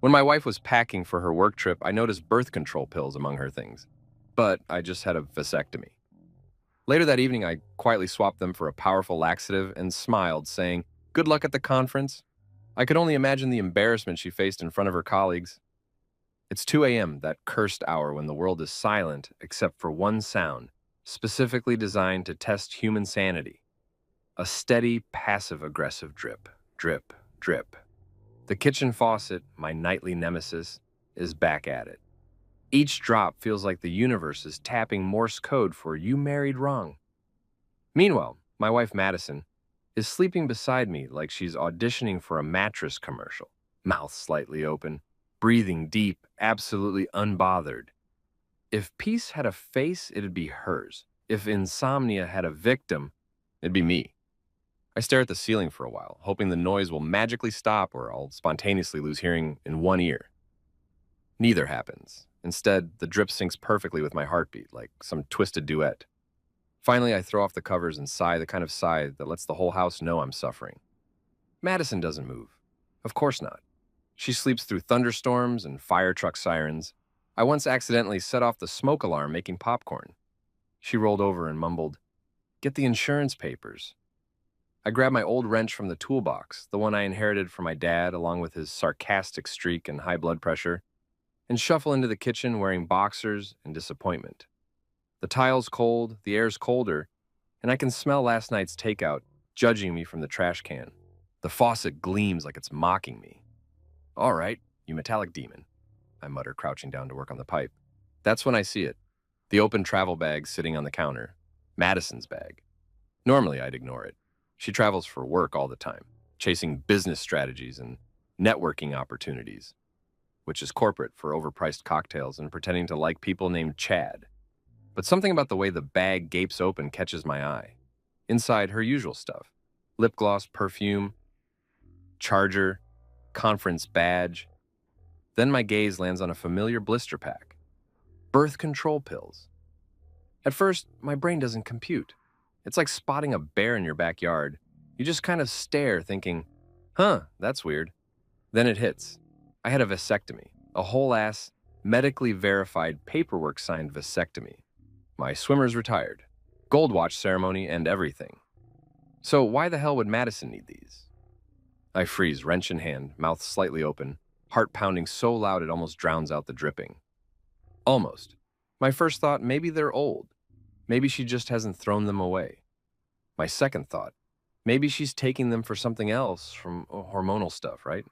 When my wife was packing for her work trip, I noticed birth control pills among her things. But I just had a vasectomy. Later that evening, I quietly swapped them for a powerful laxative and smiled, saying, "Good luck at the conference." I could only imagine the embarrassment she faced in front of her colleagues. It's 2 a.m., that cursed hour when the world is silent except for one sound, specifically designed to test human sanity. A steady, passive-aggressive drip, drip, drip. The kitchen faucet, my nightly nemesis, is back at it. Each drop feels like the universe is tapping Morse code for "you married wrong." Meanwhile, my wife Madison is sleeping beside me like she's auditioning for a mattress commercial, mouth slightly open, breathing deep, absolutely unbothered. If peace had a face, it'd be hers. If insomnia had a victim, it'd be me. I stare at the ceiling for a while, hoping the noise will magically stop or I'll spontaneously lose hearing in one ear. Neither happens. Instead, the drip syncs perfectly with my heartbeat, like some twisted duet. Finally, I throw off the covers and sigh, the kind of sigh that lets the whole house know I'm suffering. Madison doesn't move. Of course not. She sleeps through thunderstorms and fire truck sirens. I once accidentally set off the smoke alarm making popcorn. She rolled over and mumbled, "Get the insurance papers." I grabbed my old wrench from the toolbox, the one I inherited from my dad along with his sarcastic streak and high blood pressure, and shuffle into the kitchen wearing boxers and disappointment. The tile's cold, the air's colder, and I can smell last night's takeout judging me from the trash can. The faucet gleams like it's mocking me. "All right, you metallic demon," I mutter, crouching down to work on the pipe. That's when I see it. The open travel bag sitting on the counter. Madison's bag. Normally, I'd ignore it. She travels for work all the time, chasing business strategies and networking opportunities, which is corporate for overpriced cocktails and pretending to like people named Chad. But something about the way the bag gapes open catches my eye. Inside, her usual stuff. Lip gloss, perfume, charger, conference badge. Then my gaze lands on a familiar blister pack. Birth control pills. At first, my brain doesn't compute. It's like spotting a bear in your backyard. You just kind of stare, thinking, that's weird. Then it hits. I had a vasectomy, a whole-ass, medically verified, paperwork-signed vasectomy. My swimmer's retired, gold watch ceremony, and everything. So why the hell would Madison need these? I freeze, wrench in hand, mouth slightly open, heart pounding so loud it almost drowns out the dripping. Almost. My first thought, maybe they're old. Maybe she just hasn't thrown them away. My second thought, maybe she's taking them for something else, from hormonal stuff, right?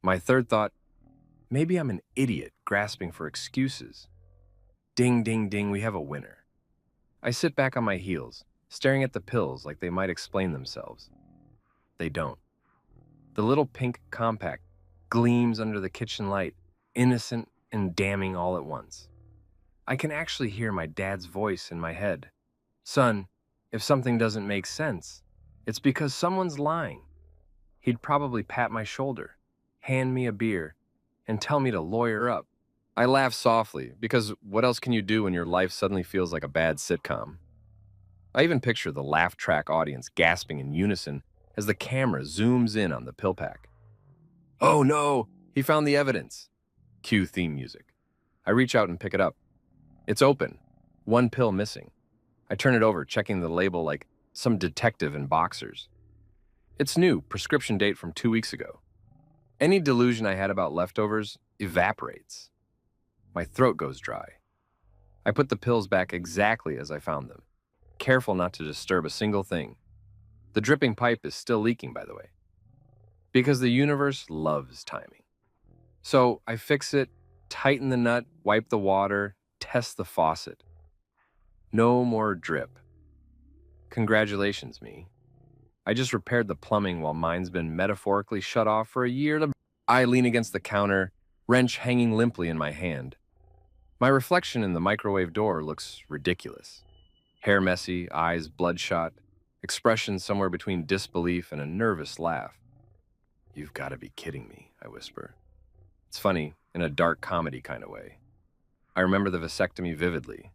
My third thought, maybe I'm an idiot grasping for excuses. Ding, ding, ding, we have a winner. I sit back on my heels, staring at the pills like they might explain themselves. They don't. The little pink compact gleams under the kitchen light, innocent and damning all at once. I can actually hear my dad's voice in my head. "Son, if something doesn't make sense, it's because someone's lying." He'd probably pat my shoulder, hand me a beer, and tell me to lawyer up. I laugh softly, because what else can you do when your life suddenly feels like a bad sitcom? I even picture the laugh track audience gasping in unison as the camera zooms in on the pill pack. "Oh no, he found the evidence." Cue theme music. I reach out and pick it up. It's open, one pill missing. I turn it over, checking the label like some detective in boxers. It's new, prescription date from 2 weeks ago. Any delusion I had about leftovers evaporates. My throat goes dry. I put the pills back exactly as I found them, careful not to disturb a single thing. The dripping pipe is still leaking, by the way, because the universe loves timing. So I fix it, tighten the nut, wipe the water, test the faucet. No more drip. Congratulations, me. I just repaired the plumbing while mine's been metaphorically shut off for a year. I lean against the counter, wrench hanging limply in my hand. My reflection in the microwave door looks ridiculous. Hair messy, eyes bloodshot, expression somewhere between disbelief and a nervous laugh. "You've got to be kidding me," I whisper. It's funny, in a dark comedy kind of way. I remember the vasectomy vividly.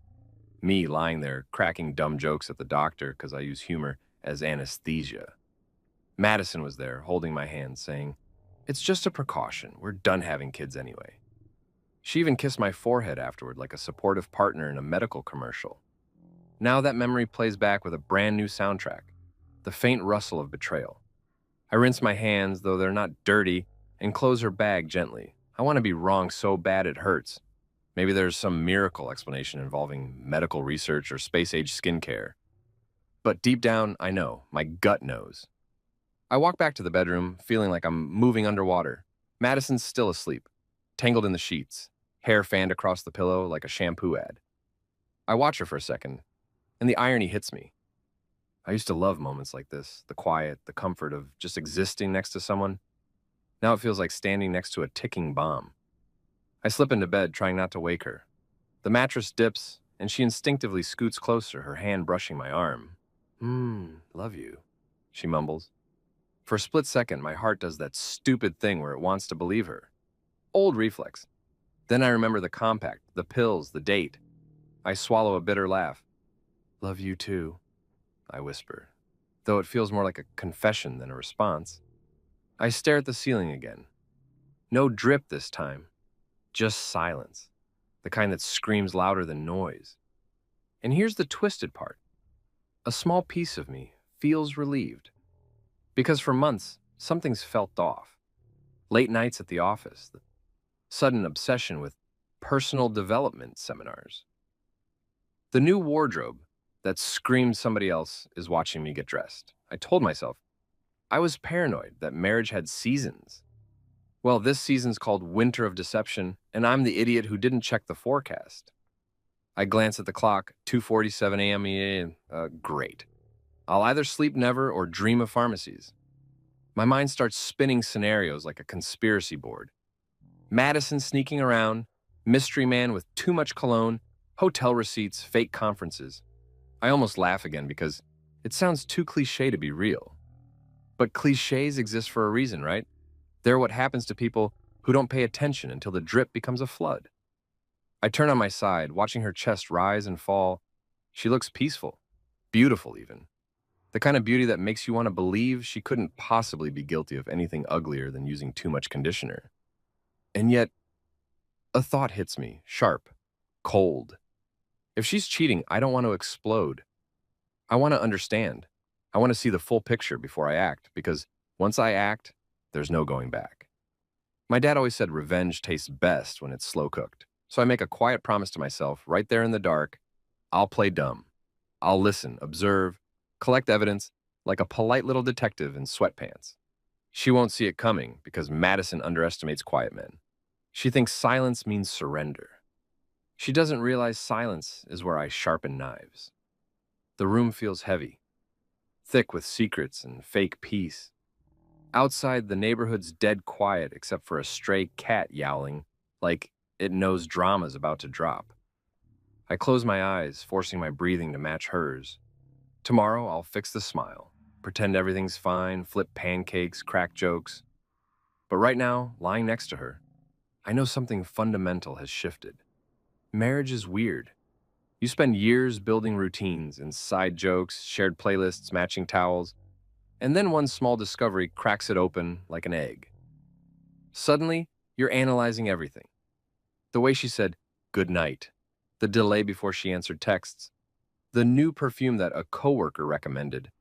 Me lying there, cracking dumb jokes at the doctor because I use humor as anesthesia. Madison was there, holding my hand, saying, It's just a precaution. We're done having kids anyway. She even kissed my forehead afterward like a supportive partner in a medical commercial. Now that memory plays back with a brand new soundtrack, the faint rustle of betrayal. I rinse my hands, though they're not dirty, and close her bag gently. I want to be wrong so bad it hurts. Maybe there's some miracle explanation involving medical research or space-age skincare. But deep down, I know. My gut knows. I walk back to the bedroom, feeling like I'm moving underwater. Madison's still asleep, tangled in the sheets, hair fanned across the pillow like a shampoo ad. I watch her for a second, and the irony hits me. I used to love moments like this, the quiet, the comfort of just existing next to someone. Now it feels like standing next to a ticking bomb. I slip into bed, trying not to wake her. The mattress dips, and she instinctively scoots closer, her hand brushing my arm. Love you, she mumbles. For a split second, my heart does that stupid thing where it wants to believe her. Old reflex. Then I remember the compact, the pills, the date. I swallow a bitter laugh. Love you too, I whisper, though it feels more like a confession than a response. I stare at the ceiling again. No drip this time, just silence, the kind that screams louder than noise. And here's the twisted part. A small piece of me feels relieved. Because for months, something's felt off. Late nights at the office, the sudden obsession with personal development seminars. The new wardrobe that screamed somebody else is watching me get dressed. I told myself I was paranoid that marriage had seasons. Well, this season's called Winter of Deception, and I'm the idiot who didn't check the forecast. I glance at the clock, 2:47 a.m. Great. I'll either sleep never or dream of pharmacies. My mind starts spinning scenarios like a conspiracy board. Madison sneaking around, mystery man with too much cologne, hotel receipts, fake conferences. I almost laugh again because it sounds too cliche to be real. But cliches exist for a reason, right? They're what happens to people who don't pay attention until the drip becomes a flood. I turn on my side, watching her chest rise and fall. She looks peaceful, beautiful even. The kind of beauty that makes you want to believe she couldn't possibly be guilty of anything uglier than using too much conditioner. And yet, a thought hits me, sharp, cold. If she's cheating, I don't want to explode. I want to understand. I want to see the full picture before I act, because once I act, there's no going back. My dad always said revenge tastes best when it's slow cooked. So I make a quiet promise to myself, right there in the dark, I'll play dumb. I'll listen, observe, collect evidence like a polite little detective in sweatpants. She won't see it coming because Madison underestimates quiet men. She thinks silence means surrender. She doesn't realize silence is where I sharpen knives. The room feels heavy, thick with secrets and fake peace. Outside, the neighborhood's dead quiet except for a stray cat yowling like it knows drama's about to drop. I close my eyes, forcing my breathing to match hers. Tomorrow, I'll fix the smile, pretend everything's fine, flip pancakes, crack jokes. But right now, lying next to her, I know something fundamental has shifted. Marriage is weird. You spend years building routines, inside jokes, shared playlists, matching towels, and then one small discovery cracks it open like an egg. Suddenly, you're analyzing everything. The way she said, good night, the delay before she answered texts, the new perfume that a coworker recommended.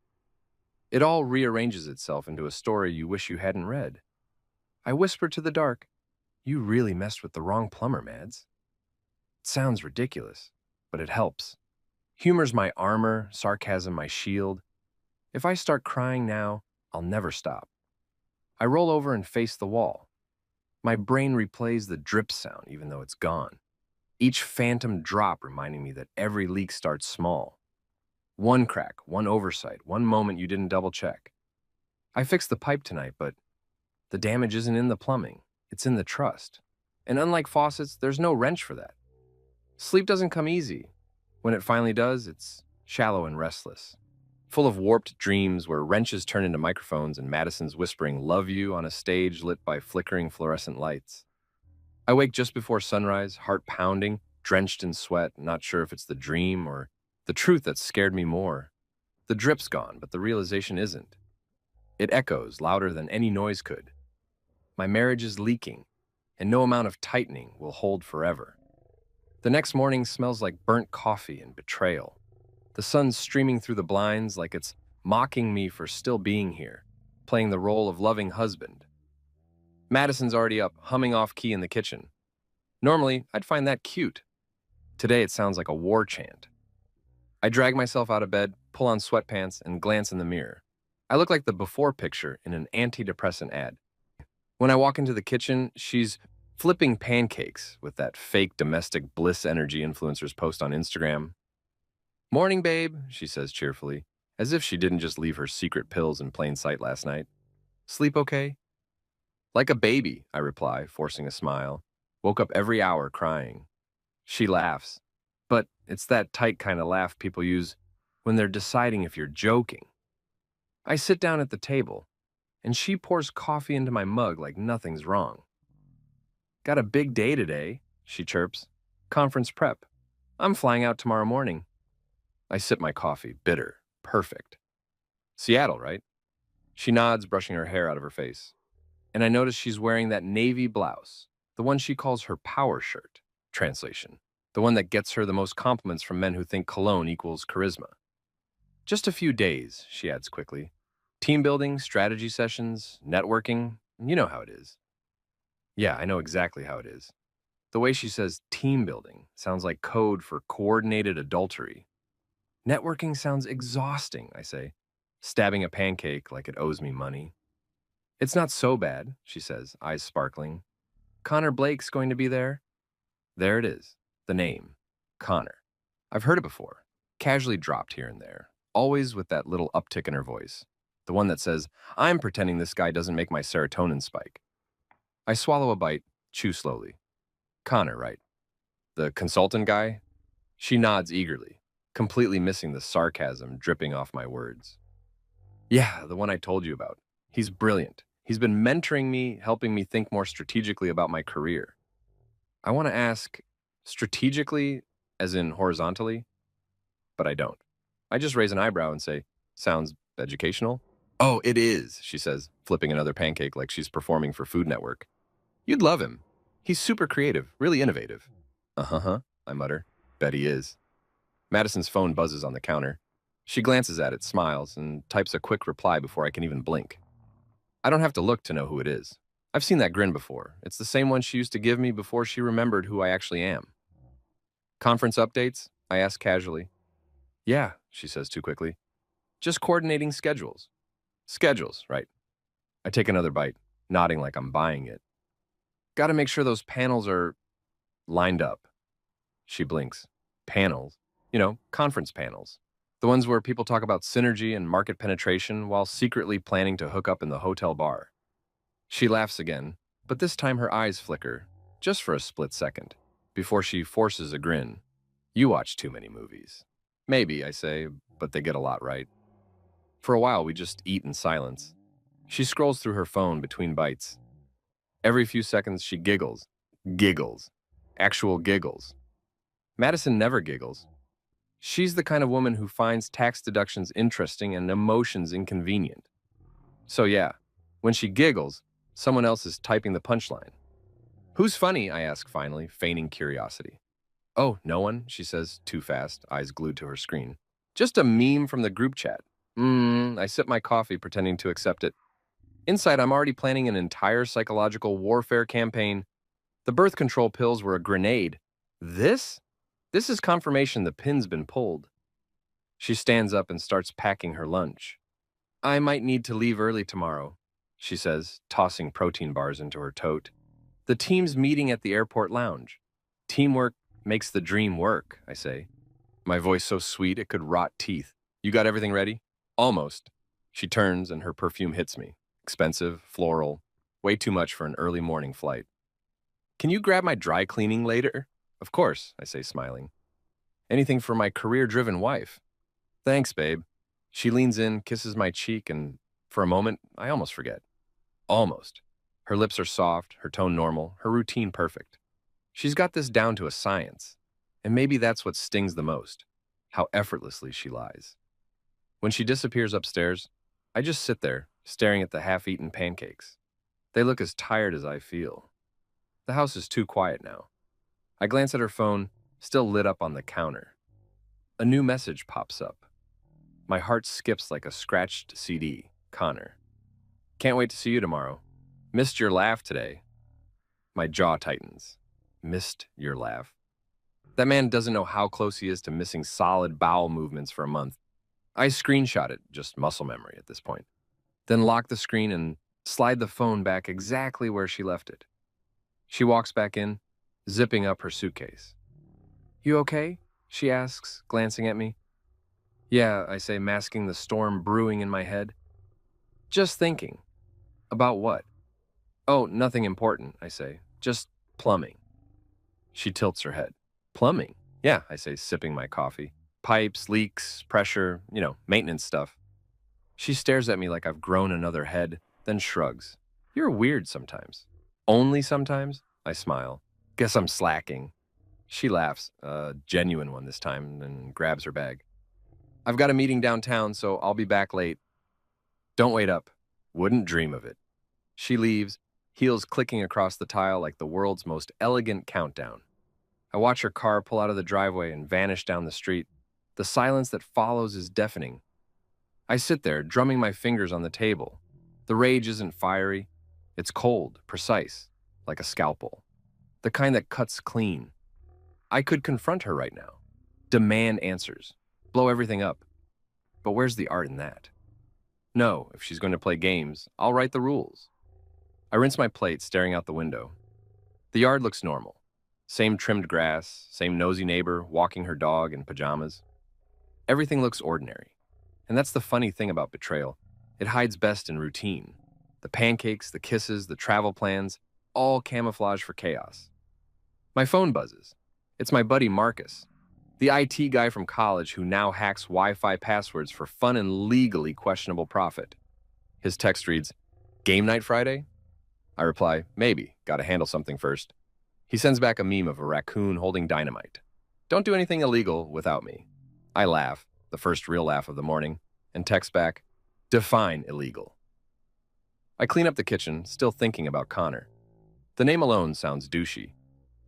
It all rearranges itself into a story you wish you hadn't read. I whisper to the dark, you really messed with the wrong plumber, Mads. It sounds ridiculous, but it helps. Humor's my armor, sarcasm my shield. If I start crying now, I'll never stop. I roll over and face the wall. My brain replays the drip sound even though it's gone. Each phantom drop reminding me that every leak starts small. One crack, one oversight, one moment you didn't double check. I fixed the pipe tonight, but the damage isn't in the plumbing. It's in the trust. And unlike faucets, there's no wrench for that. Sleep doesn't come easy. When it finally does, it's shallow and restless. Full of warped dreams where wrenches turn into microphones and Madison's whispering love you on a stage lit by flickering fluorescent lights. I wake just before sunrise, heart pounding, drenched in sweat, not sure if it's the dream or the truth that scared me more. The drip's gone, but the realization isn't. It echoes louder than any noise could. My marriage is leaking, and no amount of tightening will hold forever. The next morning smells like burnt coffee and betrayal. The sun's streaming through the blinds like it's mocking me for still being here, playing the role of loving husband. Madison's already up, humming off key in the kitchen. Normally, I'd find that cute. Today, it sounds like a war chant. I drag myself out of bed, pull on sweatpants, and glance in the mirror. I look like the before picture in an antidepressant ad. When I walk into the kitchen, she's flipping pancakes with that fake domestic bliss energy influencers post on Instagram. Morning, babe, she says cheerfully, as if she didn't just leave her secret pills in plain sight last night. Sleep okay? Like a baby, I reply, forcing a smile. Woke up every hour crying. She laughs, but it's that tight kind of laugh people use when they're deciding if you're joking. I sit down at the table, and she pours coffee into my mug like nothing's wrong. Got a big day today, she chirps. Conference prep. I'm flying out tomorrow morning. I sip my coffee, bitter, perfect. Seattle, right? She nods, brushing her hair out of her face. And I notice she's wearing that navy blouse, the one she calls her power shirt. Translation: the one that gets her the most compliments from men who think cologne equals charisma. Just a few days, she adds quickly. Team building, strategy sessions, networking, you know how it is. Yeah, I know exactly how it is. The way she says team building sounds like code for coordinated adultery. Networking sounds exhausting, I say, stabbing a pancake like it owes me money. It's not so bad, she says, eyes sparkling. Connor Blake's going to be there. There it is, the name, Connor. I've heard it before, casually dropped here and there, always with that little uptick in her voice. The one that says, I'm pretending this guy doesn't make my serotonin spike. I swallow a bite, chew slowly. Connor, right? The consultant guy? She nods eagerly, completely missing the sarcasm dripping off my words. Yeah, the one I told you about. He's brilliant. He's been mentoring me, helping me think more strategically about my career. I want to ask, strategically, as in horizontally? But I don't. I just raise an eyebrow and say, sounds educational? Oh, it is, she says, flipping another pancake like she's performing for Food Network. You'd love him. He's super creative, really innovative. Uh-huh, I mutter. Bet he is. Madison's phone buzzes on the counter. She glances at it, smiles, and types a quick reply before I can even blink. I don't have to look to know who it is. I've seen that grin before. It's the same one she used to give me before she remembered who I actually am. Conference updates? I ask casually. Yeah, she says too quickly. Just coordinating schedules. Schedules, right. I take another bite, nodding like I'm buying it. Gotta make sure those panels are lined up. She blinks. Panels? You know, conference panels. The ones where people talk about synergy and market penetration while secretly planning to hook up in the hotel bar. She laughs again, but this time her eyes flicker, just for a split second, before she forces a grin. You watch too many movies. Maybe, I say, but they get a lot right. For a while, we just eat in silence. She scrolls through her phone between bites. Every few seconds, she giggles. Giggles. Actual giggles. Madison never giggles. She's the kind of woman who finds tax deductions interesting and emotions inconvenient. So yeah, when she giggles, someone else is typing the punchline. Who's funny? I ask finally, feigning curiosity. Oh, no one, she says, too fast, eyes glued to her screen. Just a meme from the group chat. I sip my coffee, pretending to accept it. Inside, I'm already planning an entire psychological warfare campaign. The birth control pills were a grenade. This? This is confirmation the pin's been pulled. She stands up and starts packing her lunch. I might need to leave early tomorrow, she says, tossing protein bars into her tote. The team's meeting at the airport lounge. Teamwork makes the dream work, I say. My voice so sweet it could rot teeth. You got everything ready? Almost. She turns and her perfume hits me. Expensive, floral, way too much for an early morning flight. Can you grab my dry cleaning later? Of course, I say, smiling. Anything for my career-driven wife. Thanks, babe. She leans in, kisses my cheek, and for a moment, I almost forget. Almost. Her lips are soft, her tone normal, her routine perfect. She's got this down to a science. And maybe that's what stings the most, how effortlessly she lies. When she disappears upstairs, I just sit there, staring at the half-eaten pancakes. They look as tired as I feel. The house is too quiet now. I glance at her phone, still lit up on the counter. A new message pops up. My heart skips like a scratched CD. Connor. Can't wait to see you tomorrow. Missed your laugh today. My jaw tightens. Missed your laugh. That man doesn't know how close he is to missing solid bowel movements for a month. I screenshot it, just muscle memory at this point. Then lock the screen and slide the phone back exactly where she left it. She walks back in, zipping up her suitcase. You okay? She asks, glancing at me. Yeah, I say, masking the storm brewing in my head. Just thinking. About what? Oh, nothing important, I say. Just plumbing. She tilts her head. Plumbing? Yeah, I say, sipping my coffee. Pipes, leaks, pressure, maintenance stuff. She stares at me like I've grown another head, then shrugs. You're weird sometimes. Only sometimes? I smile. Guess I'm slacking. She laughs, a genuine one this time, and grabs her bag. I've got a meeting downtown, so I'll be back late. Don't wait up. Wouldn't dream of it. She leaves, heels clicking across the tile like the world's most elegant countdown. I watch her car pull out of the driveway and vanish down the street. The silence that follows is deafening. I sit there, drumming my fingers on the table. The rage isn't fiery. It's cold, precise, like a scalpel. The kind that cuts clean. I could confront her right now. Demand answers. Blow everything up. But where's the art in that? No, if she's going to play games, I'll write the rules. I rinse my plate, staring out the window. The yard looks normal. Same trimmed grass, same nosy neighbor walking her dog in pajamas. Everything looks ordinary. And that's the funny thing about betrayal. It hides best in routine. The pancakes, the kisses, the travel plans, all camouflage for chaos. My phone buzzes. It's my buddy Marcus, the IT guy from college who now hacks Wi-Fi passwords for fun and legally questionable profit. His text reads, "Game night Friday?" I reply, "Maybe. Gotta handle something first." He sends back a meme of a raccoon holding dynamite. Don't do anything illegal without me. I laugh, the first real laugh of the morning, and text back, "Define illegal." I clean up the kitchen, still thinking about Connor. The name alone sounds douchey.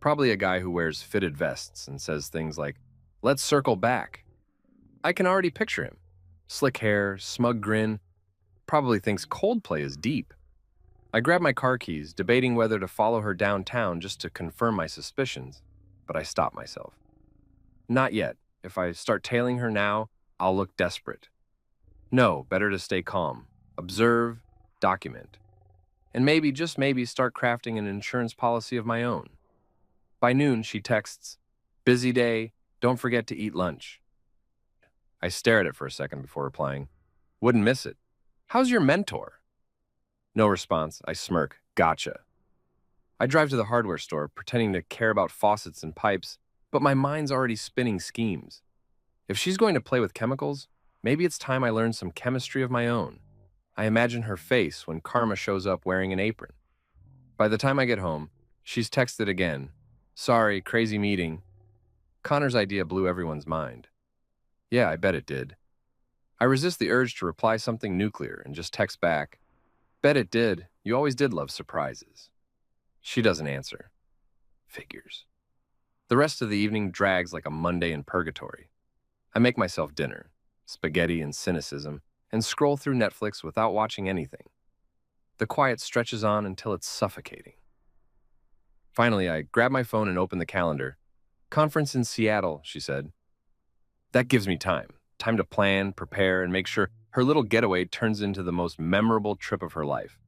Probably a guy who wears fitted vests and says things like, "Let's circle back." I can already picture him. Slick hair, smug grin, probably thinks Coldplay is deep. I grab my car keys, debating whether to follow her downtown just to confirm my suspicions, but I stop myself. Not yet. If I start tailing her now, I'll look desperate. No, better to stay calm, observe, document, and maybe, just maybe, start crafting an insurance policy of my own. By noon, she texts, "Busy day, don't forget to eat lunch." I stare at it for a second before replying, "Wouldn't miss it. How's your mentor?" No response. I smirk. Gotcha. I drive to the hardware store, pretending to care about faucets and pipes, but my mind's already spinning schemes. If she's going to play with chemicals, maybe it's time I learn some chemistry of my own. I imagine her face when Karma shows up wearing an apron. By the time I get home, she's texted again. "Sorry, crazy meeting." Connor's idea blew everyone's mind. Yeah, I bet it did. I resist the urge to reply something nuclear and just text back, "Bet it did. You always did love surprises." She doesn't answer. Figures. The rest of the evening drags like a Monday in purgatory. I make myself dinner, spaghetti and cynicism, and scroll through Netflix without watching anything. The quiet stretches on until it's suffocating. Finally, I grab my phone and open the calendar. "Conference in Seattle," she said. That gives me time. Time to plan, prepare, and make sure her little getaway turns into the most memorable trip of her life.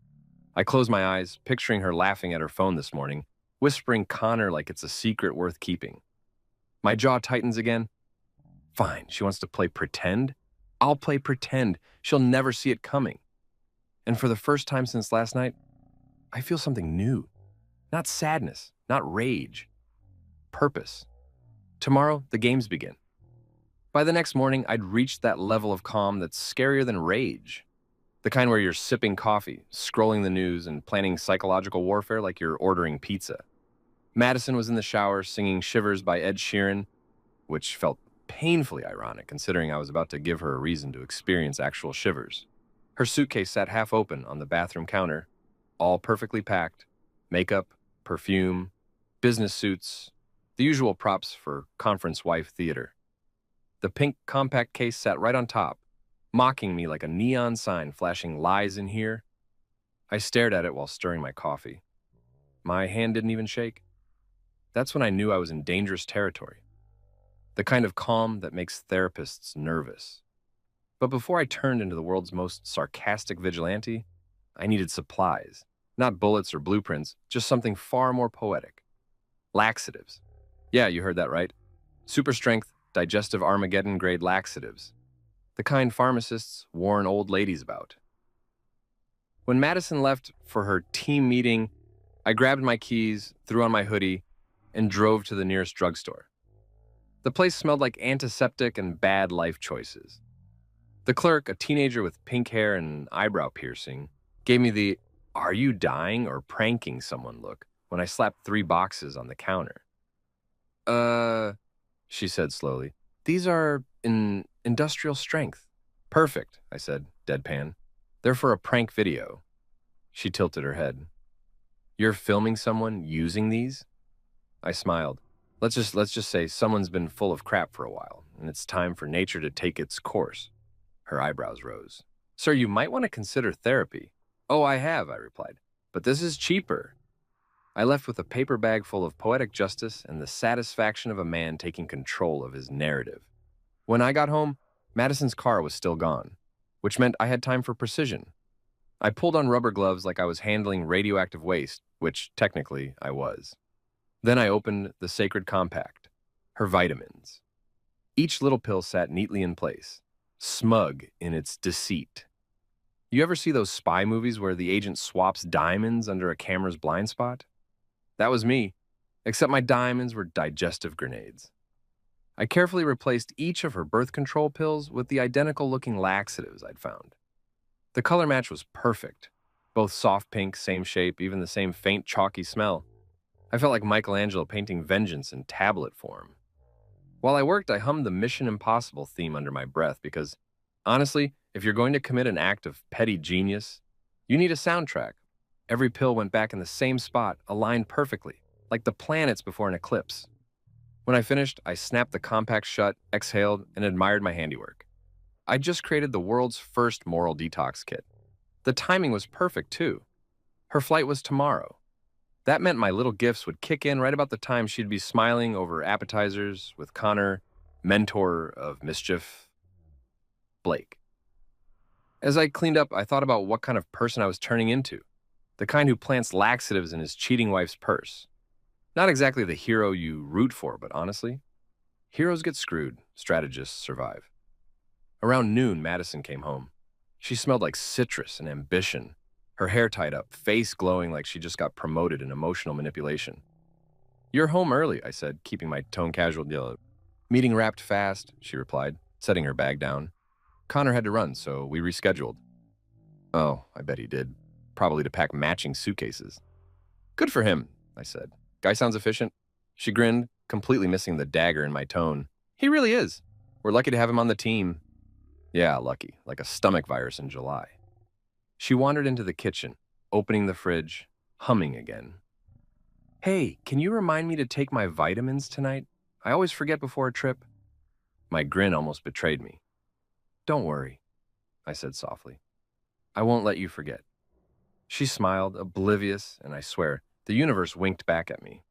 I close my eyes, picturing her laughing at her phone this morning, whispering Connor like it's a secret worth keeping. My jaw tightens again. Fine, she wants to play pretend? I'll play pretend. She'll never see it coming. And for the first time since last night, I feel something new. Not sadness, not rage. Purpose. Tomorrow, the games begin. By the next morning, I'd reached that level of calm that's scarier than rage. The kind where you're sipping coffee, scrolling the news, and planning psychological warfare like you're ordering pizza. Madison was in the shower singing Shivers by Ed Sheeran, which felt painfully ironic considering I was about to give her a reason to experience actual shivers. Her suitcase sat half open on the bathroom counter. all perfectly packed. Makeup, perfume, business suits, the usual props for conference wife theater. The pink compact case sat right on top, mocking me like a neon sign flashing lies in here. I stared at it while stirring my coffee. My hand didn't even shake. That's when I knew I was in dangerous territory, the kind of calm that makes therapists nervous. But before I turned into the world's most sarcastic vigilante, I needed supplies. Not bullets or blueprints, just something far more poetic. Laxatives. Yeah, you heard that right. Super strength, digestive Armageddon grade laxatives. The kind pharmacists warn old ladies about. When Madison left for her team meeting, I grabbed my keys, threw on my hoodie, and drove to the nearest drugstore. The place smelled like antiseptic and bad life choices. The clerk, a teenager with pink hair and eyebrow piercing, gave me the "are you dying or pranking someone" look when I slapped 3 boxes on the counter. She said slowly. These are in industrial strength. Perfect, I said, deadpan. They're for a prank video. She tilted her head. You're filming someone using these? I smiled. Let's just say someone's been full of crap for a while, and it's time for nature to take its course. Her eyebrows rose. Sir, you might want to consider therapy. Oh, I have, I replied. But this is cheaper. I left with a paper bag full of poetic justice and the satisfaction of a man taking control of his narrative. When I got home, Madison's car was still gone, which meant I had time for precision. I pulled on rubber gloves like I was handling radioactive waste, which technically I was. Then I opened the sacred compact, her vitamins. Each little pill sat neatly in place, smug in its deceit. You ever see those spy movies where the agent swaps diamonds under a camera's blind spot? That was me, except my diamonds were digestive grenades. I carefully replaced each of her birth control pills with the identical-looking laxatives I'd found. The color match was perfect. Both soft pink, same shape, even the same faint, chalky smell. I felt like Michelangelo painting vengeance in tablet form. While I worked, I hummed the Mission Impossible theme under my breath because, honestly, if you're going to commit an act of petty genius, you need a soundtrack. Every pill went back in the same spot, aligned perfectly, like the planets before an eclipse. When I finished, I snapped the compact shut, exhaled, and admired my handiwork. I just created the world's first moral detox kit. The timing was perfect, too. Her flight was tomorrow. That meant my little gifts would kick in right about the time she'd be smiling over appetizers with Connor, mentor of mischief, Blake. As I cleaned up, I thought about what kind of person I was turning into. The kind who plants laxatives in his cheating wife's purse. Not exactly the hero you root for, but honestly, heroes get screwed, strategists survive. Around noon, Madison came home. She smelled like citrus and ambition, her hair tied up, face glowing like she just got promoted in emotional manipulation. You're home early, I said, keeping my tone casual. Meeting wrapped fast, she replied, setting her bag down. Connor had to run, so we rescheduled. Oh, I bet he did. Probably to pack matching suitcases. Good for him, I said. Guy sounds efficient. She grinned, completely missing the dagger in my tone. He really is. We're lucky to have him on the team. Yeah, lucky, like a stomach virus in July. She wandered into the kitchen, opening the fridge, humming again. Hey, can you remind me to take my vitamins tonight? I always forget before a trip. My grin almost betrayed me. Don't worry, I said softly. I won't let you forget. She smiled, oblivious, and I swear, the universe winked back at me.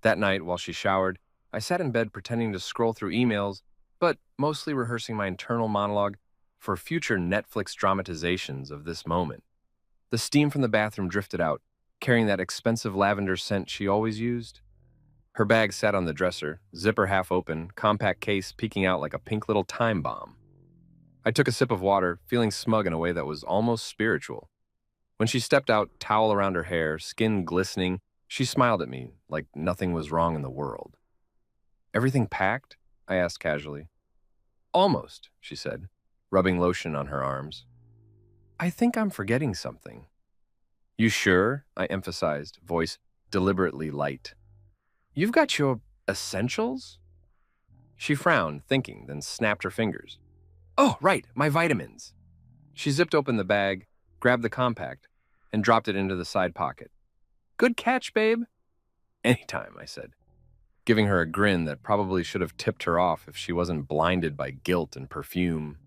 That night, while she showered, I sat in bed pretending to scroll through emails, but mostly rehearsing my internal monologue for future Netflix dramatizations of this moment. The steam from the bathroom drifted out, carrying that expensive lavender scent she always used. Her bag sat on the dresser, zipper half open, compact case peeking out like a pink little time bomb. I took a sip of water, feeling smug in a way that was almost spiritual. When she stepped out, towel around her hair, skin glistening, she smiled at me like nothing was wrong in the world. Everything packed? I asked casually. Almost, she said, rubbing lotion on her arms. I think I'm forgetting something. You sure? I emphasized, voice deliberately light. You've got your essentials? She frowned, thinking, then snapped her fingers. Oh, right, my vitamins. She zipped open the bag, grabbed the compact, and dropped it into the side pocket. Good catch, babe. Anytime, I said, giving her a grin that probably should have tipped her off if she wasn't blinded by guilt and perfume.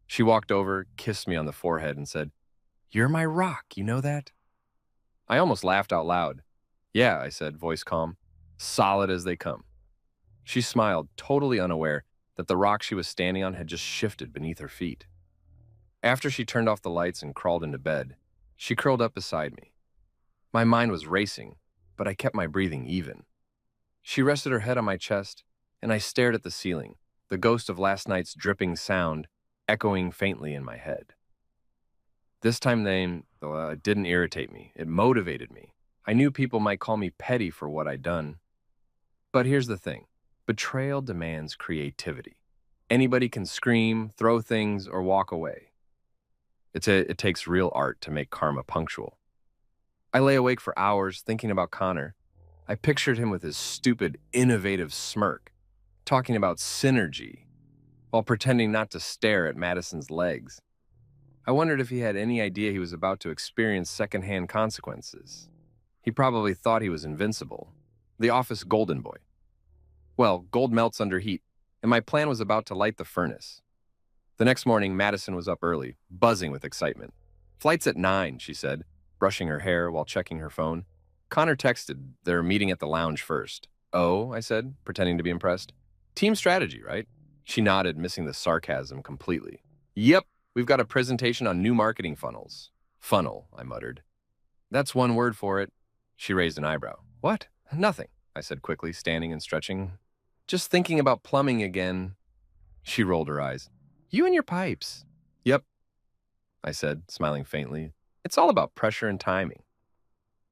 She walked over, kissed me on the forehead, and said, "You're my rock, you know that?" I almost laughed out loud. "Yeah," I said, voice calm. "Solid as they come." She smiled, totally unaware that the rock she was standing on had just shifted beneath her feet. After she turned off the lights and crawled into bed, she curled up beside me. My mind was racing, but I kept my breathing even. She rested her head on my chest, and I stared at the ceiling, the ghost of last night's dripping sound echoing faintly in my head. This time it didn't irritate me. It motivated me. I knew people might call me petty for what I'd done. But here's the thing. Betrayal demands creativity. Anybody can scream, throw things, or walk away. It takes real art to make karma punctual. I lay awake for hours thinking about Connor. I pictured him with his stupid, innovative smirk, talking about synergy, while pretending not to stare at Madison's legs. I wondered if he had any idea he was about to experience secondhand consequences. He probably thought he was invincible. The office golden boy. Well, gold melts under heat, and my plan was about to light the furnace. The next morning, Madison was up early, buzzing with excitement. "Flight's at 9, she said, brushing her hair while checking her phone. Connor texted, "They're meeting at the lounge first." "Oh," I said, pretending to be impressed. "Team strategy, right?" She nodded, missing the sarcasm completely. "Yep, we've got a presentation on new marketing funnels." "Funnel," I muttered. "That's one word for it." She raised an eyebrow. "What?" "Nothing," I said quickly, standing and stretching. "Just thinking about plumbing again." She rolled her eyes. "You and your pipes." "Yep," I said, smiling faintly. "It's all about pressure and timing."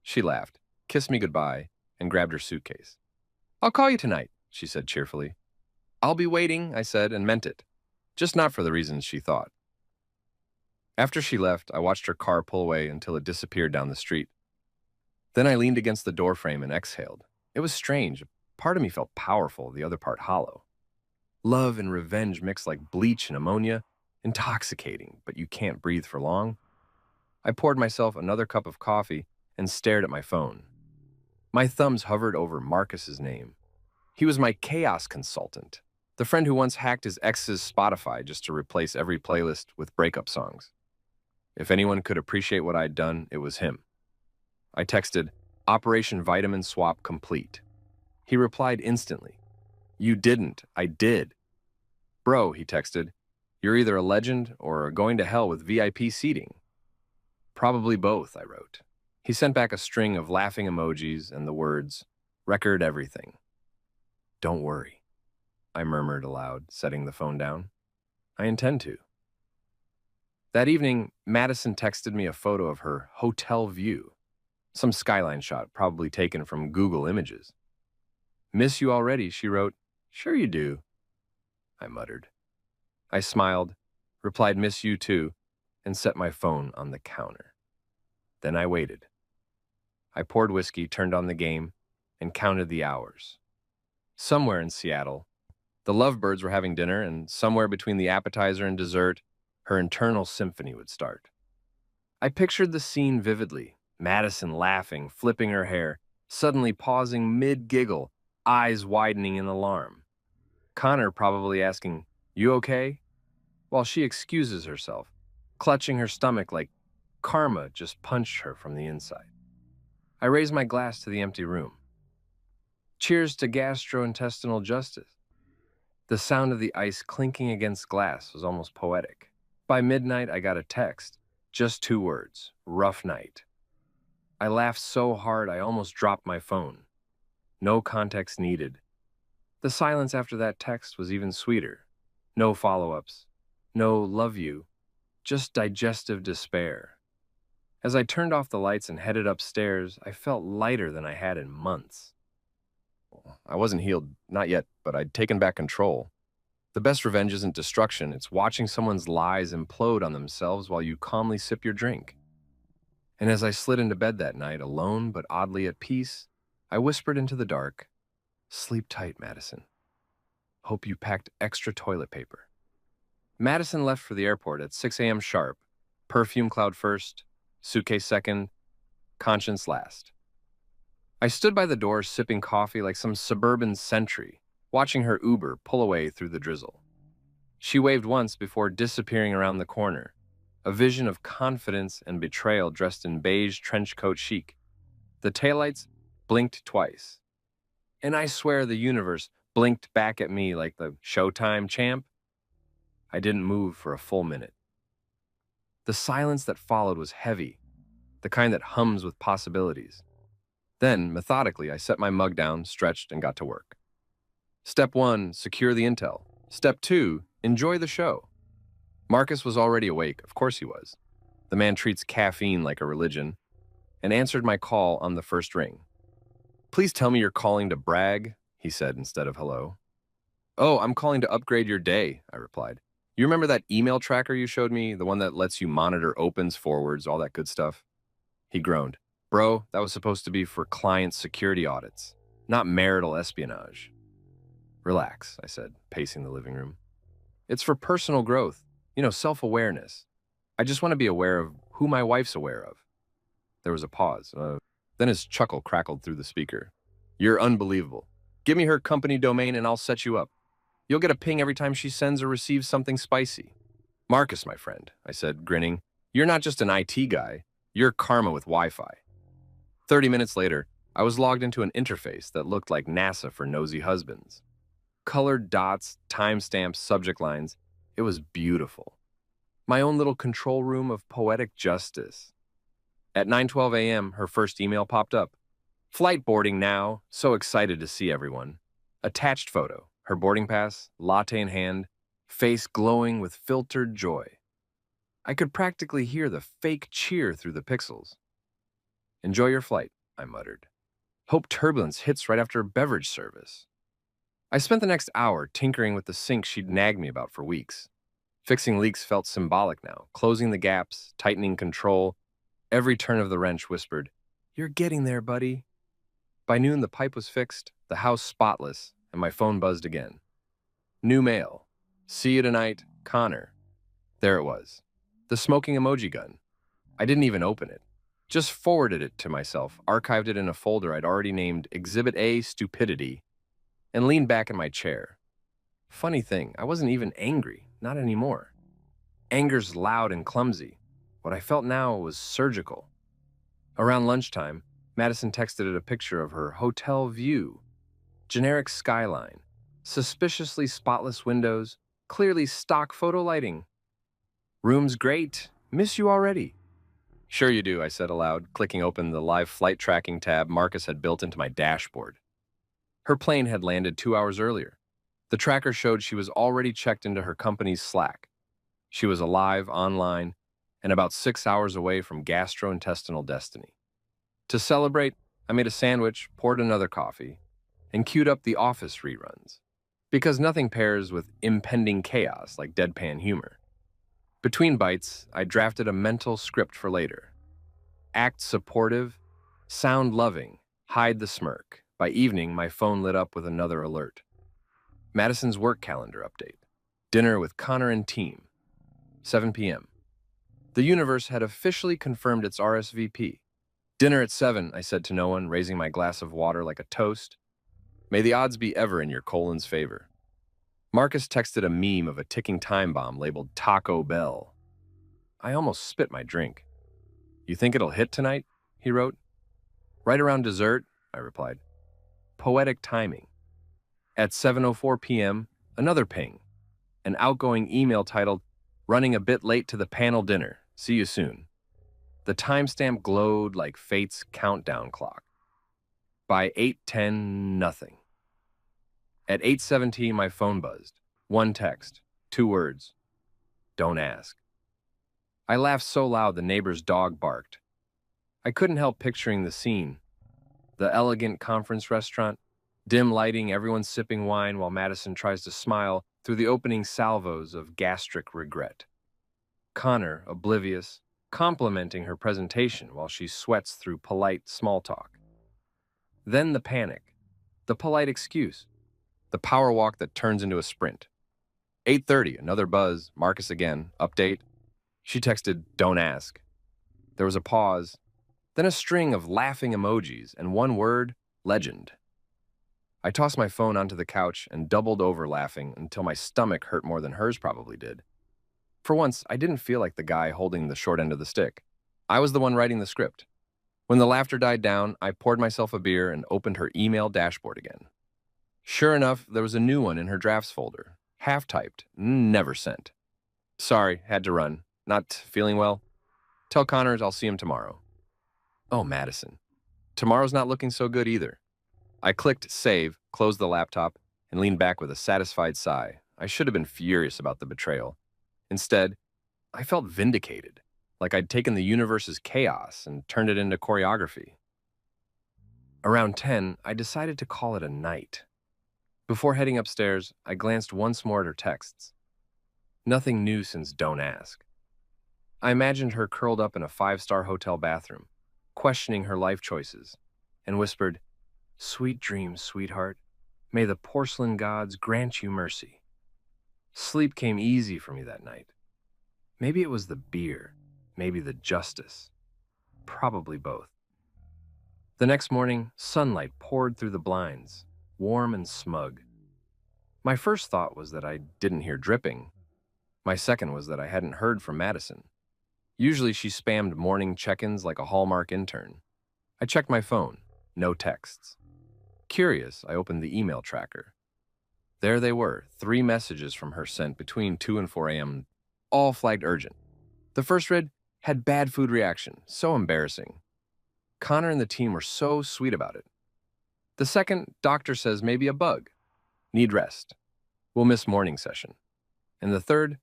She laughed, kissed me goodbye, and grabbed her suitcase. "I'll call you tonight," she said cheerfully. "I'll be waiting," I said, and meant it, just not for the reasons she thought. After she left, I watched her car pull away until it disappeared down the street. Then I leaned against the doorframe and exhaled. It was strange. Part of me felt powerful, the other part hollow. Love and revenge mixed like bleach and ammonia, intoxicating, but you can't breathe for long. I poured myself another cup of coffee and stared at my phone. My thumbs hovered over Marcus's name. He was my chaos consultant, the friend who once hacked his ex's Spotify just to replace every playlist with breakup songs. If anyone could appreciate what I'd done, it was him. I texted, "Operation Vitamin Swap complete." He replied instantly. "You didn't, I did." "Bro," he texted, "you're either a legend or going to hell with VIP seating." "Probably both," I wrote. He sent back a string of laughing emojis and the words, "Record everything." "Don't worry," I murmured aloud, setting the phone down. "I intend to." That evening, Madison texted me a photo of her hotel view, some skyline shot probably taken from Google Images. "Miss you already," she wrote. "Sure you do," I muttered. I smiled, replied, "Miss you too," and set my phone on the counter. Then I waited. I poured whiskey, turned on the game, and counted the hours. Somewhere in Seattle, the lovebirds were having dinner, and somewhere between the appetizer and dessert, her internal symphony would start. I pictured the scene vividly, Madison laughing, flipping her hair, suddenly pausing mid-giggle, eyes widening in alarm. Connor probably asking, "You okay?" while she excuses herself, clutching her stomach like karma just punched her from the inside. I raised my glass to the empty room. Cheers to gastrointestinal justice. The sound of the ice clinking against glass was almost poetic. By midnight, I got a text. Just 2 words, "Rough night." I laughed so hard I almost dropped my phone. No context needed. The silence after that text was even sweeter. No follow-ups. No "love you." Just digestive despair. As I turned off the lights and headed upstairs, I felt lighter than I had in months. I wasn't healed, not yet, but I'd taken back control. The best revenge isn't destruction, it's watching someone's lies implode on themselves while you calmly sip your drink. And as I slid into bed that night, alone but oddly at peace, I whispered into the dark, "Sleep tight, Madison. Hope you packed extra toilet paper." Madison left for the airport at 6 a.m. sharp, perfume cloud first, Suitcase second, conscience last. I stood by the door sipping coffee like some suburban sentry, watching her Uber pull away through the drizzle. She waved once before disappearing around the corner, a vision of confidence and betrayal dressed in beige trench coat chic. The taillights blinked twice. And I swear the universe blinked back at me like the Showtime champ. I didn't move for a full minute. The silence that followed was heavy, the kind that hums with possibilities. Then, methodically, I set my mug down, stretched, and got to work. Step 1, secure the intel. Step 2, enjoy the show. Marcus was already awake, of course he was. The man treats caffeine like a religion, and answered my call on the first ring. Please tell me you're calling to brag, he said instead of hello. Oh, I'm calling to upgrade your day, I replied. You remember that email tracker you showed me, the one that lets you monitor opens, forwards, all that good stuff? He groaned. Bro, that was supposed to be for client security audits, not marital espionage. Relax, I said, pacing the living room. It's for personal growth, self-awareness. I just want to be aware of who my wife's aware of. There was a pause. Then his chuckle crackled through the speaker. You're unbelievable. Give me her company domain and I'll set you up. You'll get a ping every time she sends or receives something spicy. Marcus, my friend, I said, grinning. You're not just an IT guy. You're karma with Wi-Fi. 30 minutes later, I was logged into an interface that looked like NASA for nosy husbands. Colored dots, timestamps, subject lines. It was beautiful. My own little control room of poetic justice. At 9:12 a.m., her first email popped up. Flight boarding now, so excited to see everyone. Attached photo, her boarding pass, latte in hand, face glowing with filtered joy. I could practically hear the fake cheer through the pixels. Enjoy your flight, I muttered. Hope turbulence hits right after beverage service. I spent the next hour tinkering with the sink she'd nagged me about for weeks. Fixing leaks felt symbolic now, closing the gaps, tightening control. Every turn of the wrench whispered, You're getting there, buddy. By noon, the pipe was fixed, the house spotless, and my phone buzzed again. New mail. See you tonight, Connor. There it was. The smoking emoji gun. I didn't even open it. Just forwarded it to myself, archived it in a folder I'd already named Exhibit A Stupidity, and leaned back in my chair. Funny thing, I wasn't even angry, not anymore. Anger's loud and clumsy. What I felt now was surgical. Around lunchtime, Madison texted a picture of her hotel view. Generic skyline, suspiciously spotless windows, clearly stock photo lighting. Room's great. Miss you already. Sure you do, I said aloud, clicking open the live flight tracking tab Marcus had built into my dashboard. Her plane had landed 2 hours earlier. The tracker showed she was already checked into her company's Slack. She was alive, online, and about 6 hours away from gastrointestinal destiny. To celebrate, I made a sandwich, poured another coffee, and queued up the Office reruns. Because nothing pairs with impending chaos like deadpan humor. Between bites, I drafted a mental script for later. Act supportive, sound loving, hide the smirk. By evening, my phone lit up with another alert. Madison's work calendar update. Dinner with Connor and team. 7 p.m. The universe had officially confirmed its RSVP. Dinner at 7, I said to no one, raising my glass of water like a toast. May the odds be ever in your colon's favor. Marcus texted a meme of a ticking time bomb labeled Taco Bell. I almost spit my drink. You think it'll hit tonight? He wrote. Right around dessert, I replied. Poetic timing. At 7:04 p.m., another ping. An outgoing email titled, Running a bit late to the panel dinner. See you soon. The timestamp glowed like fate's countdown clock. By 8:10, nothing. At 8:17, my phone buzzed. One text, 2 words. Don't ask. I laughed so loud the neighbor's dog barked. I couldn't help picturing the scene. The elegant conference restaurant, dim lighting, everyone sipping wine while Madison tries to smile through the opening salvos of gastric regret. Connor, oblivious, complimenting her presentation while she sweats through polite small talk. Then the panic, the polite excuse, the power walk that turns into a sprint. 8:30, another buzz, Marcus again, update. She texted, don't ask. There was a pause, then a string of laughing emojis, and one word, legend. I tossed my phone onto the couch and doubled over laughing until my stomach hurt more than hers probably did. For once, I didn't feel like the guy holding the short end of the stick. I was the one writing the script. When the laughter died down, I poured myself a beer and opened her email dashboard again. Sure enough, there was a new one in her drafts folder. Half-typed, never sent. Sorry, had to run. Not feeling well? Tell Connors I'll see him tomorrow. Oh, Madison. Tomorrow's not looking so good either. I clicked save, closed the laptop, and leaned back with a satisfied sigh. I should have been furious about the betrayal. Instead, I felt vindicated, like I'd taken the universe's chaos and turned it into choreography. Around 10, I decided to call it a night. Before heading upstairs, I glanced once more at her texts. Nothing new since Don't Ask. I imagined her curled up in a 5-star hotel bathroom, questioning her life choices, and whispered, "Sweet dreams, sweetheart. May the porcelain gods grant you mercy." Sleep came easy for me that night. Maybe it was the beer, maybe the justice. Probably both. The next morning, sunlight poured through the blinds, warm and smug. My first thought was that I didn't hear dripping. My second was that I hadn't heard from Madison. Usually she spammed morning check-ins like a Hallmark intern. I checked my phone. No texts. Curious, I opened the email tracker. There they were, 3 messages from her sent between 2 and 4 a.m., all flagged urgent. The first read, "Had bad food reaction. So embarrassing." Connor and the team were so sweet about it. The second, "Doctor says maybe a bug. Need rest. We'll miss morning session." And the third,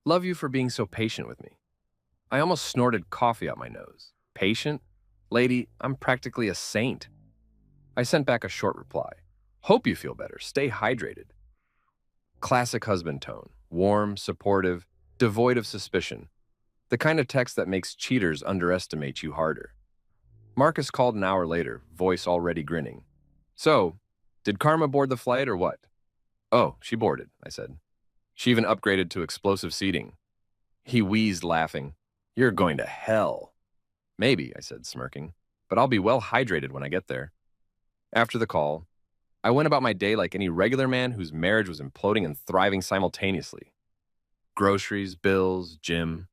"Love you for being so patient with me." I almost snorted coffee out my nose. Patient? Lady, I'm practically a saint. I sent back a short reply. Hope you feel better. Stay hydrated. Classic husband tone. Warm, supportive, devoid of suspicion. The kind of text that makes cheaters underestimate you harder. Marcus called an hour later, voice already grinning. "So, did Karma board the flight or what?" "Oh, she boarded," I said. "She even upgraded to explosive seating." He wheezed, laughing. "You're going to hell." "Maybe," I said, smirking, "but I'll be well hydrated when I get there." After the call, I went about my day like any regular man whose marriage was imploding and thriving simultaneously. Groceries, bills, gym.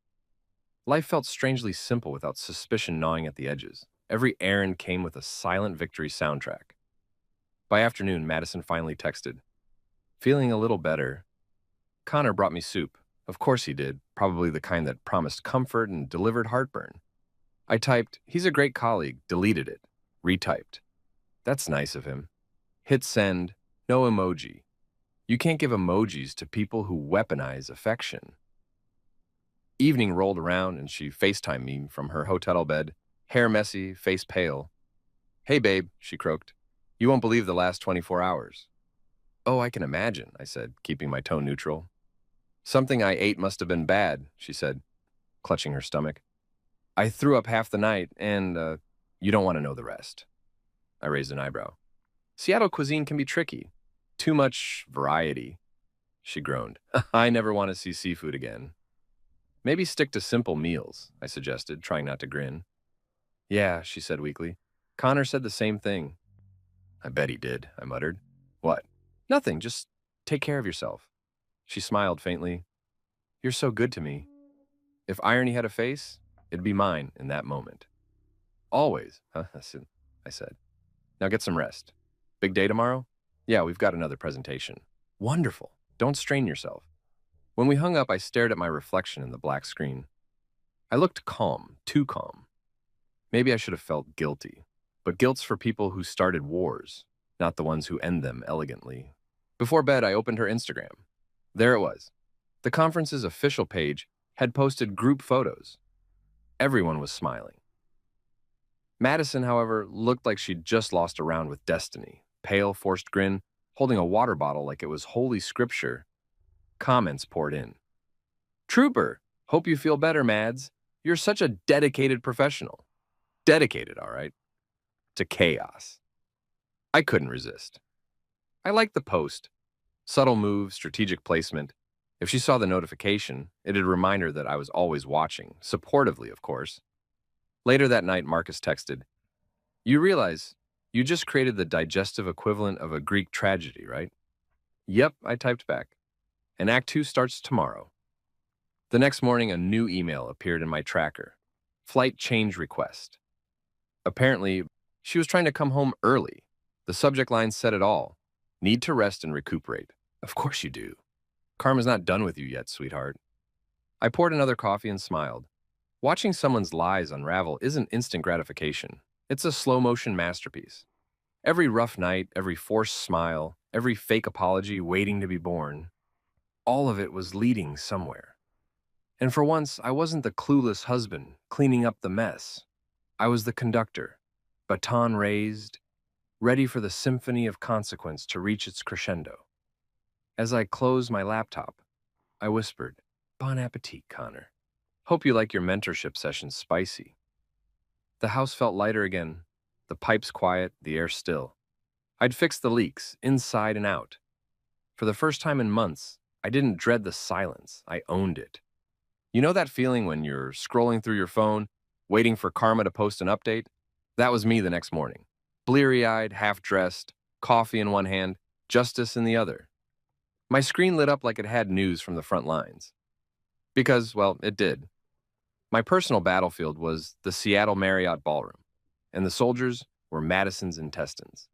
Life felt strangely simple without suspicion gnawing at the edges. Every errand came with a silent victory soundtrack. By afternoon, Madison finally texted, "Feeling a little better." Connor brought me soup. Of course he did, probably the kind that promised comfort and delivered heartburn. I typed, "He's a great colleague," deleted it, retyped. That's nice of him. Hit send, no emoji. You can't give emojis to people who weaponize affection. Evening rolled around and she FaceTimed me from her hotel bed, hair messy, face pale. "Hey babe," she croaked. "You won't believe the last 24 hours. "Oh, I can imagine," I said, keeping my tone neutral. "Something I ate must have been bad," she said, clutching her stomach. "I threw up half the night and, you don't want to know the rest." I raised an eyebrow. "Seattle cuisine can be tricky. Too much variety." She groaned. "I never want to see seafood again." "Maybe stick to simple meals," I suggested, trying not to grin. "Yeah," she said weakly. "Connor said the same thing." "I bet he did," I muttered. "What?" "Nothing, just take care of yourself." She smiled faintly. "You're so good to me." If irony had a face, it'd be mine in that moment. "Always, huh?" I said. "Now get some rest. Big day tomorrow?" "Yeah, we've got another presentation." "Wonderful. Don't strain yourself." When we hung up, I stared at my reflection in the black screen. I looked calm, too calm. Maybe I should have felt guilty. But guilt's for people who started wars, not the ones who end them elegantly. Before bed, I opened her Instagram. There it was. The conference's official page had posted group photos. Everyone was smiling. Madison, however, looked like she'd just lost a round with destiny. Pale, forced grin, holding a water bottle like it was holy scripture. Comments poured in. "Trooper, hope you feel better, Mads. You're such a dedicated professional." Dedicated, all right. To chaos. I couldn't resist. I liked the post. Subtle move, strategic placement. If she saw the notification, it'd remind her that I was always watching, supportively, of course. Later that night, Marcus texted, "You realize you just created the digestive equivalent of a Greek tragedy, right?" "Yep," I typed back. "And Act 2 starts tomorrow." The next morning, a new email appeared in my tracker. Flight change request. Apparently, she was trying to come home early. The subject line said it all. Need to rest and recuperate. Of course you do. Karma's not done with you yet, sweetheart. I poured another coffee and smiled. Watching someone's lies unravel isn't instant gratification. It's a slow-motion masterpiece. Every rough night, every forced smile, every fake apology waiting to be born, all of it was leading somewhere. And for once, I wasn't the clueless husband cleaning up the mess. I was the conductor, baton raised, ready for the symphony of consequence to reach its crescendo. As I closed my laptop, I whispered, "Bon appetit, Connor. Hope you like your mentorship sessions spicy." The house felt lighter again, the pipes quiet, the air still. I'd fixed the leaks, inside and out. For the first time in months, I didn't dread the silence, I owned it. You know that feeling when you're scrolling through your phone, waiting for Karma to post an update? That was me the next morning. Bleary-eyed, half-dressed, coffee in one hand, justice in the other. My screen lit up like it had news from the front lines. Because, well, it did. My personal battlefield was the Seattle Marriott Ballroom, and the soldiers were Madison's intestines.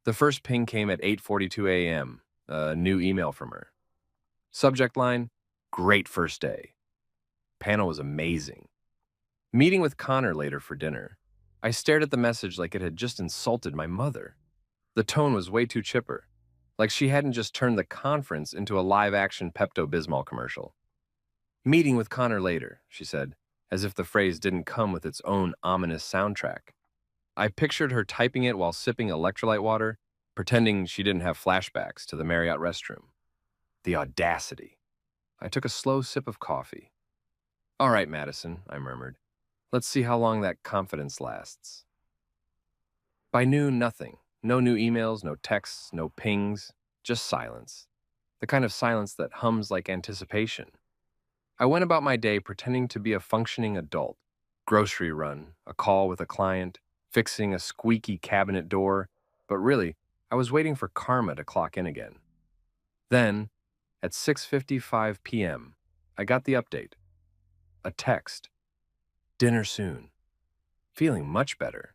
The first ping came at 8:42 a.m., a new email from her. Subject line, "Great first day." Panel was amazing. Meeting with Connor later for dinner, I stared at the message like it had just insulted my mother. The tone was way too chipper, like she hadn't just turned the conference into a live-action Pepto-Bismol commercial. "Meeting with Connor later," she said, as if the phrase didn't come with its own ominous soundtrack. I pictured her typing it while sipping electrolyte water, pretending she didn't have flashbacks to the Marriott restroom. The audacity. I took a slow sip of coffee. "All right, Madison," I murmured. "Let's see how long that confidence lasts." By noon, nothing. No new emails, no texts, no pings, just silence. The kind of silence that hums like anticipation. I went about my day pretending to be a functioning adult. Grocery run, a call with a client, fixing a squeaky cabinet door, but really, I was waiting for Karma to clock in again. Then, at 6:55 p.m., I got the update. A text. "Dinner soon." Feeling much better.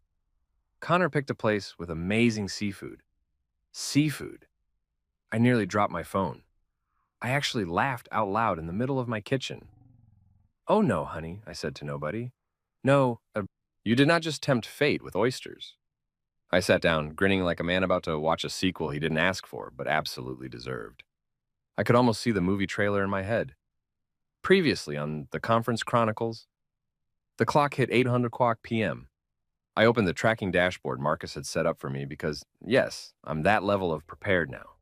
Connor picked a place with amazing seafood. Seafood. I nearly dropped my phone. I actually laughed out loud in the middle of my kitchen. "Oh no, honey," I said to nobody. "No, you did not just tempt fate with oysters." I sat down, grinning like a man about to watch a sequel he didn't ask for, but absolutely deserved. I could almost see the movie trailer in my head. Previously on the Conference Chronicles, the clock hit 8:00 p.m. I opened the tracking dashboard Marcus had set up for me because, yes, I'm that level of prepared now.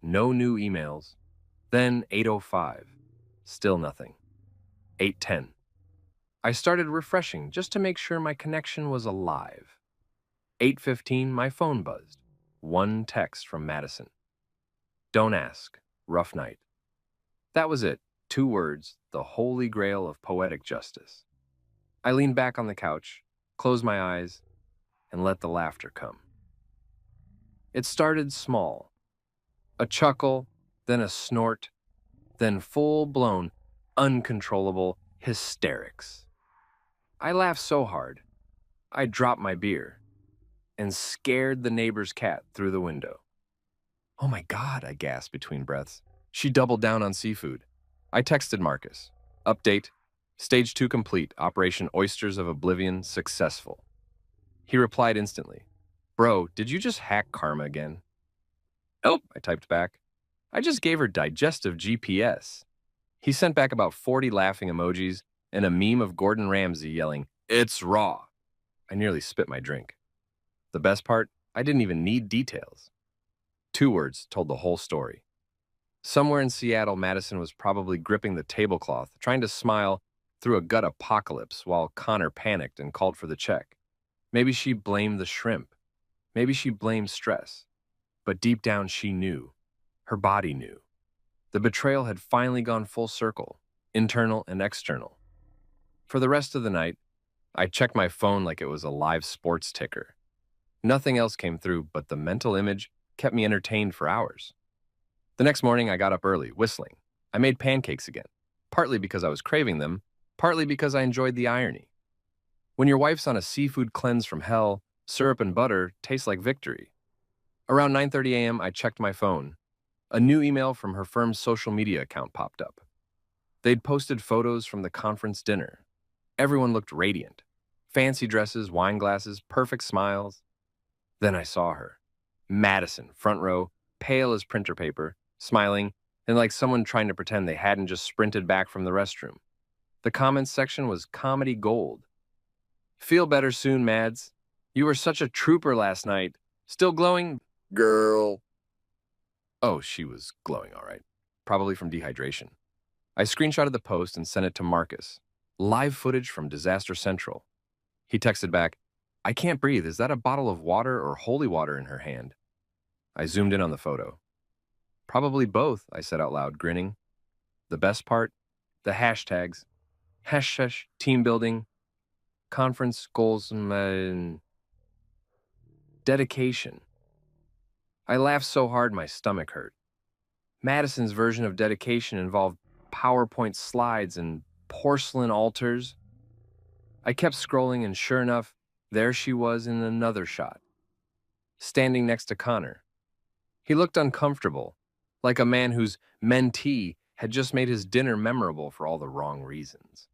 No new emails. Then 8:05. Still nothing. 8:10. I started refreshing just to make sure my connection was alive. 8:15, my phone buzzed. One text from Madison. "Don't ask. Rough night." That was it. 2 words, the holy grail of poetic justice. I leaned back on the couch, closed my eyes, and let the laughter come. It started small. A chuckle, then a snort, then full-blown, uncontrollable hysterics. I laughed so hard, I dropped my beer and scared the neighbor's cat through the window. "Oh my God," I gasped between breaths. She doubled down on seafood. I texted Marcus. Update. Stage 2 complete. Operation Oysters of Oblivion successful. He replied instantly. "Bro, did you just hack Karma again?" "Nope," I typed back. "I just gave her digestive GPS." He sent back about 40 laughing emojis and a meme of Gordon Ramsay yelling, "It's raw." I nearly spit my drink. The best part, I didn't even need details. 2 words told the whole story. Somewhere in Seattle, Madison was probably gripping the tablecloth, trying to smile through a gut apocalypse while Connor panicked and called for the check. Maybe she blamed the shrimp. Maybe she blamed stress. But deep down she knew. Her body knew. The betrayal had finally gone full circle, internal and external. For the rest of the night, I checked my phone like it was a live sports ticker. Nothing else came through, but the mental image kept me entertained for hours. The next morning, I got up early, whistling. I made pancakes again, partly because I was craving them, partly because I enjoyed the irony. When your wife's on a seafood cleanse from hell, syrup and butter taste like victory. Around 9:30 a.m., I checked my phone. A new email from her firm's social media account popped up. They'd posted photos from the conference dinner. Everyone looked radiant. Fancy dresses, wine glasses, perfect smiles. Then I saw her. Madison, front row, pale as printer paper, smiling, and like someone trying to pretend they hadn't just sprinted back from the restroom. The comments section was comedy gold. Feel better soon, Mads. You were such a trooper last night. Still glowing? Girl. Oh, she was glowing all right. Probably from dehydration. I screenshotted the post and sent it to Marcus. Live footage from Disaster Central. He texted back, I can't breathe. Is that a bottle of water or holy water in her hand? I zoomed in on the photo. Probably both, I said out loud, grinning. The best part? The hashtags. Hash, team building, conference goals, and dedication. I laughed so hard my stomach hurt. Madison's version of dedication involved PowerPoint slides and porcelain altars. I kept scrolling, and sure enough, there she was in another shot, standing next to Connor. He looked uncomfortable, like a man whose mentee had just made his dinner memorable for all the wrong reasons.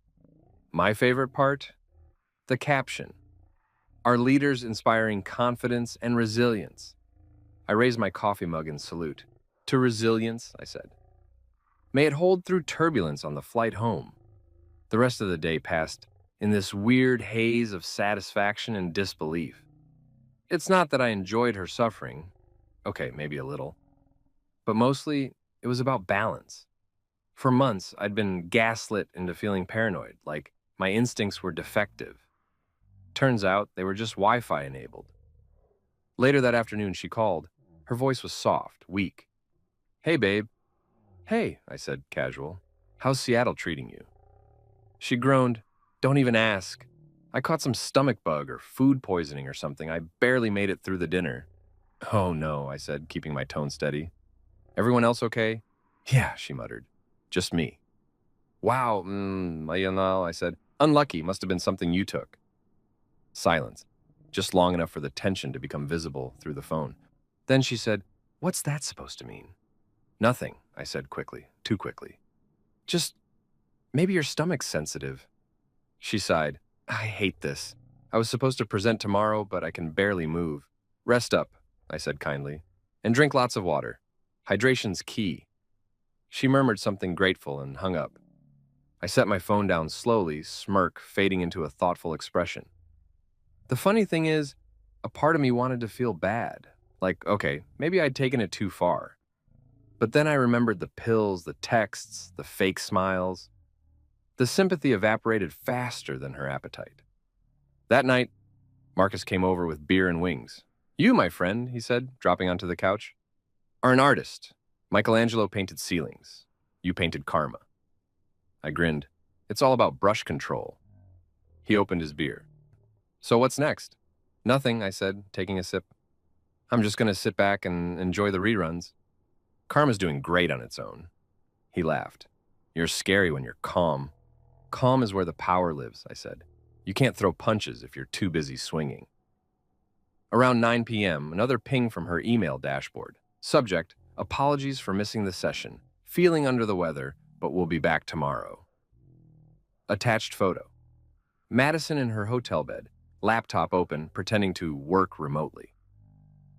My favorite part? The caption. Our leaders inspiring confidence and resilience. I raised my coffee mug in salute. To resilience, I said. May it hold through turbulence on the flight home. The rest of the day passed in this weird haze of satisfaction and disbelief. It's not that I enjoyed her suffering. Okay, maybe a little. But mostly, it was about balance. For months, I'd been gaslit into feeling paranoid, like my instincts were defective. Turns out, they were just Wi-Fi enabled. Later that afternoon, she called. Her voice was soft, weak. Hey, babe. Hey, I said, casual. How's Seattle treating you? She groaned. Don't even ask. I caught some stomach bug or food poisoning or something. I barely made it through the dinner. Oh, no, I said, keeping my tone steady. Everyone else okay? Yeah, she muttered. Just me. Wow, I said. Unlucky, must have been something you took. Silence, just long enough for the tension to become visible through the phone. Then she said, what's that supposed to mean? Nothing, I said quickly, too quickly. Just, maybe your stomach's sensitive. She sighed. I hate this. I was supposed to present tomorrow, but I can barely move. Rest up, I said kindly, and drink lots of water. Hydration's key. She murmured something grateful and hung up. I set my phone down slowly, smirk fading into a thoughtful expression. The funny thing is, a part of me wanted to feel bad. Like, okay, maybe I'd taken it too far. But then I remembered the pills, the texts, the fake smiles. The sympathy evaporated faster than her appetite. That night, Marcus came over with beer and wings. You, my friend, he said, dropping onto the couch, are an artist. Michelangelo painted ceilings. You painted karma. I grinned. It's all about brush control. He opened his beer. So what's next? Nothing, I said, taking a sip. I'm just going to sit back and enjoy the reruns. Karma's doing great on its own. He laughed. You're scary when you're calm. Calm is where the power lives, I said. You can't throw punches if you're too busy swinging. Around 9 p.m., another ping from her email dashboard. Subject, apologies for missing the session. Feeling under the weather, but we'll be back tomorrow. Attached photo. Madison in her hotel bed, laptop open, pretending to work remotely.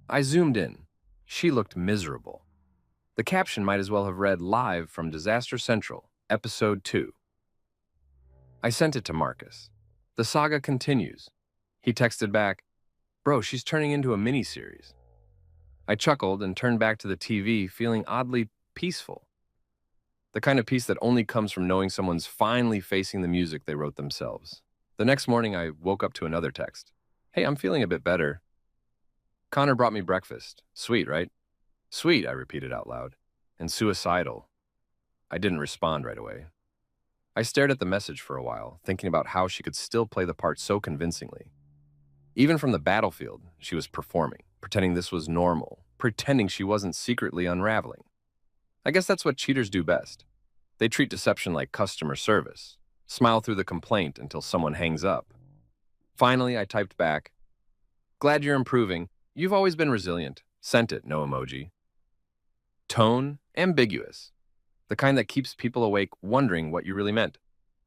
I zoomed in. She looked miserable. The caption might as well have read live from Disaster Central, Episode 2. I sent it to Marcus. The saga continues. He texted back, Bro, she's turning into a miniseries. I chuckled and turned back to the TV, feeling oddly peaceful. The kind of peace that only comes from knowing someone's finally facing the music they wrote themselves. The next morning, I woke up to another text. Hey, I'm feeling a bit better. Connor brought me breakfast. Sweet, right? Sweet, I repeated out loud. And suicidal. I didn't respond right away. I stared at the message for a while, thinking about how she could still play the part so convincingly. Even from the battlefield, she was performing, pretending this was normal, pretending she wasn't secretly unraveling. I guess that's what cheaters do best. They treat deception like customer service, smile through the complaint until someone hangs up. Finally, I typed back, "Glad you're improving. You've always been resilient." Sent it, no emoji. Tone, ambiguous. The kind that keeps people awake wondering what you really meant.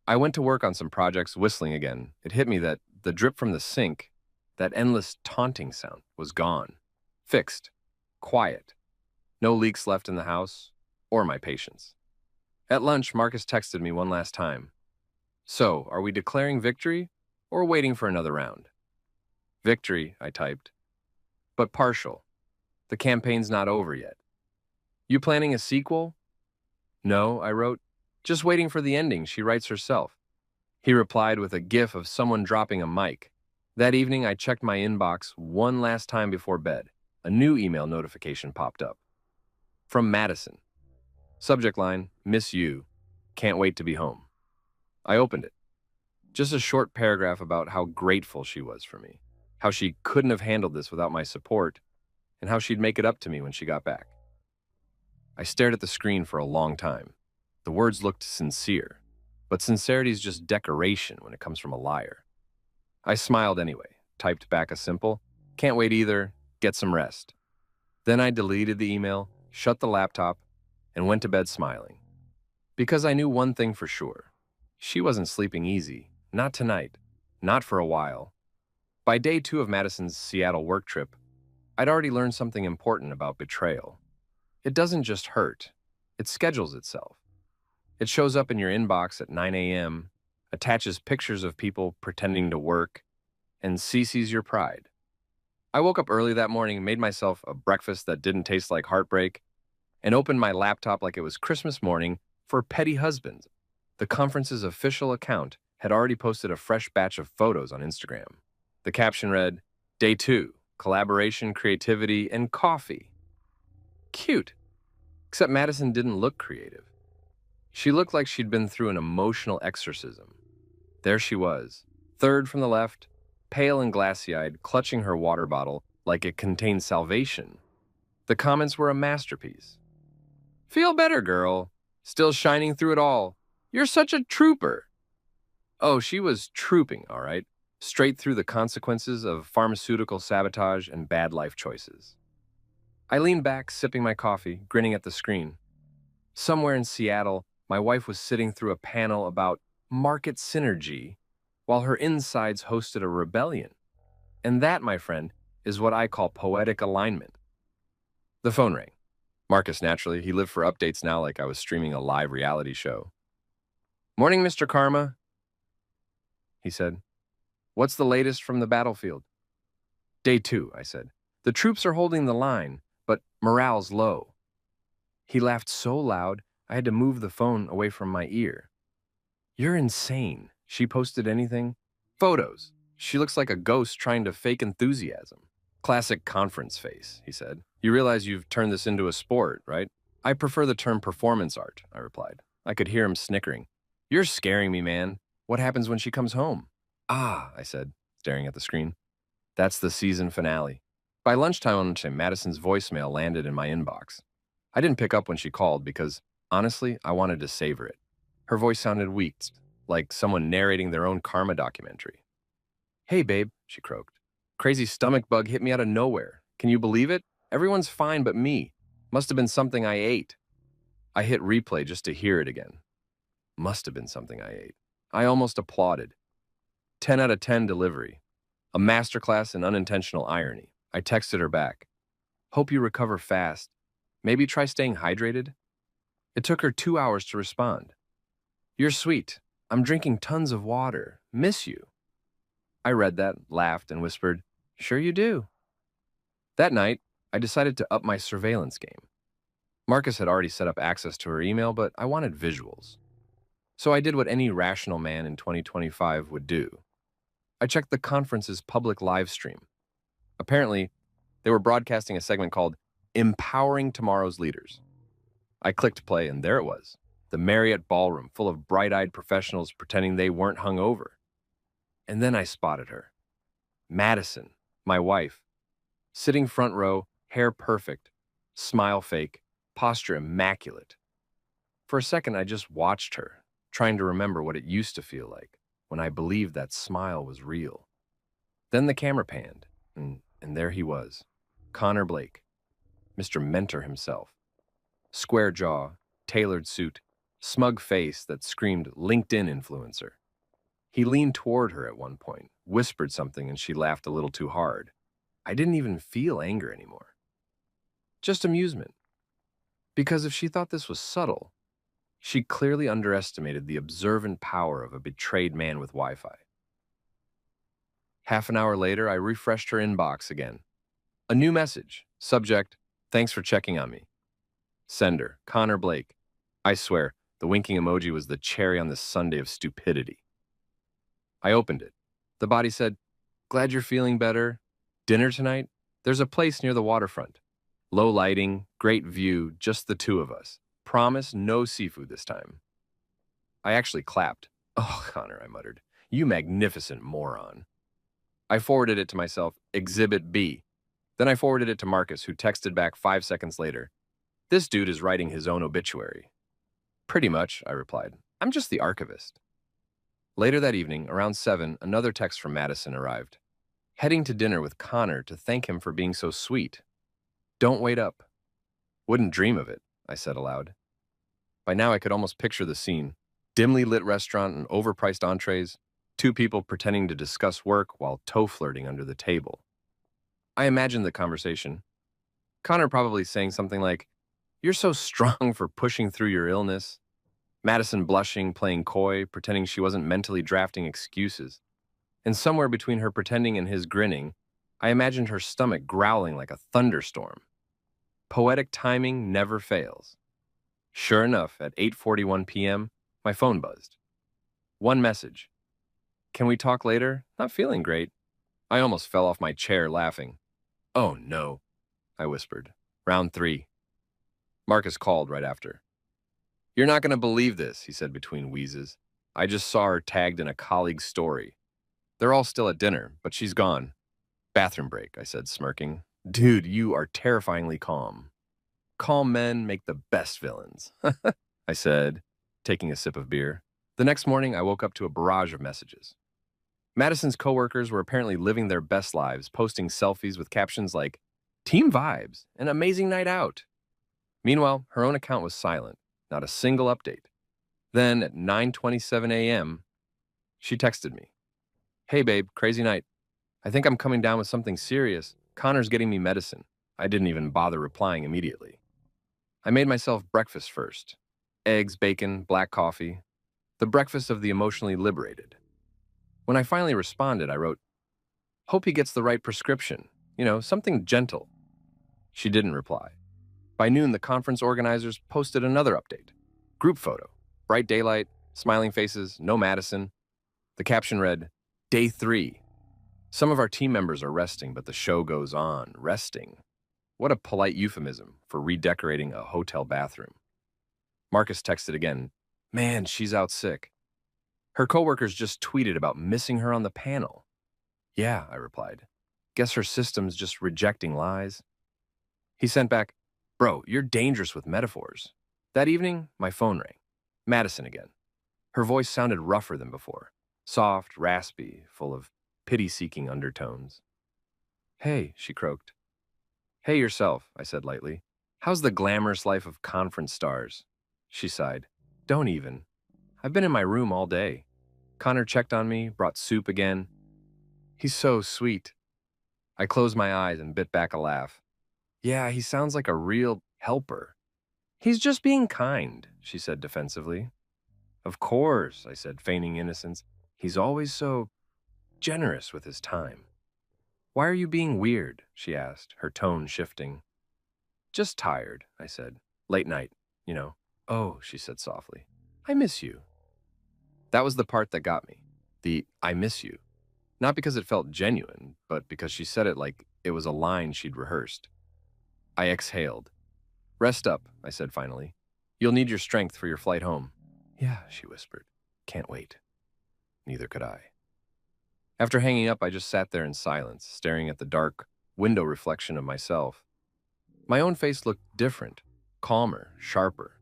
I went to work on some projects, whistling again. It hit me that the drip from the sink, that endless taunting sound, was gone. Fixed. Quiet. No leaks left in the house, or my patience. At lunch, Marcus texted me one last time. "So, are we declaring victory, or waiting for another round?" "Victory," I typed. "But partial. The campaign's not over yet." "You planning a sequel?" "No," I wrote. "Just waiting for the ending she writes herself." He replied with a gif of someone dropping a mic. That evening, I checked my inbox one last time before bed. A new email notification popped up. From Madison. Subject line, "Miss you. Can't wait to be home." I opened it. Just a short paragraph about how grateful she was for me, how she couldn't have handled this without my support, and how she'd make it up to me when she got back. I stared at the screen for a long time. The words looked sincere, but sincerity's just decoration when it comes from a liar. I smiled anyway, typed back a simple, "Can't wait either, get some rest." Then I deleted the email, shut the laptop, and went to bed smiling. Because I knew one thing for sure. She wasn't sleeping easy, not tonight, not for a while. By day 2 of Madison's Seattle work trip, I'd already learned something important about betrayal. It doesn't just hurt, it schedules itself. It shows up in your inbox at 9 a.m., attaches pictures of people pretending to work, and CCs your pride. I woke up early that morning, made myself a breakfast that didn't taste like Heartbreak, and opened my laptop like it was Christmas morning for Petty Husbands. The conference's official account had already posted a fresh batch of photos on Instagram. The caption read, "Day 2, collaboration, creativity, and coffee." Cute. Except Madison didn't look creative. She looked like she'd been through an emotional exorcism. There she was, third from the left, pale and glassy-eyed, clutching her water bottle like it contained salvation. The comments were a masterpiece. "Feel better, girl. Still shining through it all. You're such a trooper." Oh, she was trooping, all right, straight through the consequences of pharmaceutical sabotage and bad life choices. I leaned back, sipping my coffee, grinning at the screen. Somewhere in Seattle, my wife was sitting through a panel about market synergy, while her insides hosted a rebellion. And that, my friend, is what I call poetic alignment. The phone rang. Marcus, naturally, he lived for updates now like I was streaming a live reality show. "Morning, Mr. Karma," he said. "What's the latest from the battlefield?" "Day 2, I said. "The troops are holding the line, but morale's low." He laughed so loud, I had to move the phone away from my ear. "You're insane. She posted anything?" "Photos. She looks like a ghost trying to fake enthusiasm." "Classic conference face," he said. "You realize you've turned this into a sport, right?" "I prefer the term performance art," I replied. I could hear him snickering. "You're scaring me, man. What happens when she comes home?" "Ah," I said, staring at the screen. "That's the season finale." By lunchtime on Wednesday, Madison's voicemail landed in my inbox. I didn't pick up when she called because, honestly, I wanted to savor it. Her voice sounded weak, like someone narrating their own karma documentary. "Hey, babe," she croaked. "Crazy stomach bug hit me out of nowhere. Can you believe it? Everyone's fine but me. Must have been something I ate." I hit replay just to hear it again. Must have been something I ate. I almost applauded. 10 out of 10 delivery. A masterclass in unintentional irony. I texted her back. "Hope you recover fast. Maybe try staying hydrated." It took her 2 hours to respond. "You're sweet. I'm drinking tons of water. Miss you." I read that, laughed, and whispered, "Sure you do." That night, I decided to up my surveillance game. Marcus had already set up access to her email, but I wanted visuals. So I did what any rational man in 2025 would do. I checked the conference's public live stream. Apparently, they were broadcasting a segment called Empowering Tomorrow's Leaders. I clicked play, and there it was. The Marriott ballroom full of bright-eyed professionals pretending they weren't hungover. And then I spotted her. Madison, my wife, sitting front row, hair perfect, smile fake, posture immaculate. For a second, I just watched her, trying to remember what it used to feel like when I believed that smile was real. Then the camera panned, and there he was, Connor Blake, Mr. Mentor himself. Square jaw, tailored suit, smug face that screamed LinkedIn influencer. He leaned toward her at one point, whispered something, and she laughed a little too hard. I didn't even feel anger anymore. Just amusement. Because if she thought this was subtle, she clearly underestimated the observant power of a betrayed man with Wi-Fi. Half an hour later, I refreshed her inbox again. A new message. Subject, thanks for checking on me. Sender, Connor Blake. I swear, the winking emoji was the cherry on this sundae of stupidity. I opened it. The body said, glad you're feeling better. Dinner tonight? There's a place near the waterfront. Low lighting, great view, just the two of us. Promise no seafood this time. I actually clapped. Oh, Connor, I muttered. You magnificent moron. I forwarded it to myself, Exhibit B. Then I forwarded it to Marcus, who texted back 5 seconds later. This dude is writing his own obituary. Pretty much, I replied. I'm just the archivist. Later that evening, around 7, another text from Madison arrived. Heading to dinner with Connor to thank him for being so sweet. Don't wait up. Wouldn't dream of it, I said aloud. By now I could almost picture the scene. Dimly lit restaurant and overpriced entrees, two people pretending to discuss work while toe-flirting under the table. I imagined the conversation. Connor probably saying something like, you're so strong for pushing through your illness. Madison blushing, playing coy, pretending she wasn't mentally drafting excuses. And somewhere between her pretending and his grinning, I imagined her stomach growling like a thunderstorm. Poetic timing never fails. Sure enough, at 8:41 p.m., my phone buzzed. One message. Can we talk later? Not feeling great. I almost fell off my chair laughing. Oh no, I whispered. Round 3. Marcus called right after. You're not going to believe this, he said between wheezes. I just saw her tagged in a colleague's story. They're all still at dinner, but she's gone. Bathroom break, I said, smirking. Dude, you are terrifyingly calm. Calm men make the best villains, I said, taking a sip of beer. The next morning, I woke up to a barrage of messages. Madison's coworkers were apparently living their best lives, posting selfies with captions like, Team Vibes, an amazing night out. Meanwhile, her own account was silent, not a single update. Then, at 9:27 a.m., she texted me. Hey babe, crazy night. I think I'm coming down with something serious. Connor's getting me medicine. I didn't even bother replying immediately. I made myself breakfast first. Eggs, bacon, black coffee. The breakfast of the emotionally liberated. When I finally responded, I wrote, hope he gets the right prescription. Something gentle. She didn't reply. By noon, the conference organizers posted another update. Group photo. Bright daylight, smiling faces, no Madison. The caption read, Day 3. Some of our team members are resting, but the show goes on. Resting. What a polite euphemism for redecorating a hotel bathroom. Marcus texted again, man, she's out sick. Her coworkers just tweeted about missing her on the panel. Yeah, I replied. Guess her system's just rejecting lies. He sent back, bro, you're dangerous with metaphors. That evening, my phone rang. Madison again. Her voice sounded rougher than before. Soft, raspy, full of pity-seeking undertones. Hey, she croaked. Hey yourself, I said lightly. How's the glamorous life of conference stars? She sighed. Don't even. I've been in my room all day. Connor checked on me, brought soup again. He's so sweet. I closed my eyes and bit back a laugh. Yeah, he sounds like a real helper. He's just being kind, she said defensively. Of course, I said, feigning innocence. He's always so generous with his time. Why are you being weird? She asked, her tone shifting. Just tired, I said. Late night, Oh, she said softly. I miss you. That was the part that got me. The I miss you. Not because it felt genuine, but because she said it like it was a line she'd rehearsed. I exhaled. Rest up, I said finally. You'll need your strength for your flight home. Yeah, she whispered. Can't wait. Neither could I. After hanging up, I just sat there in silence, staring at the dark window reflection of myself. My own face looked different, calmer, sharper.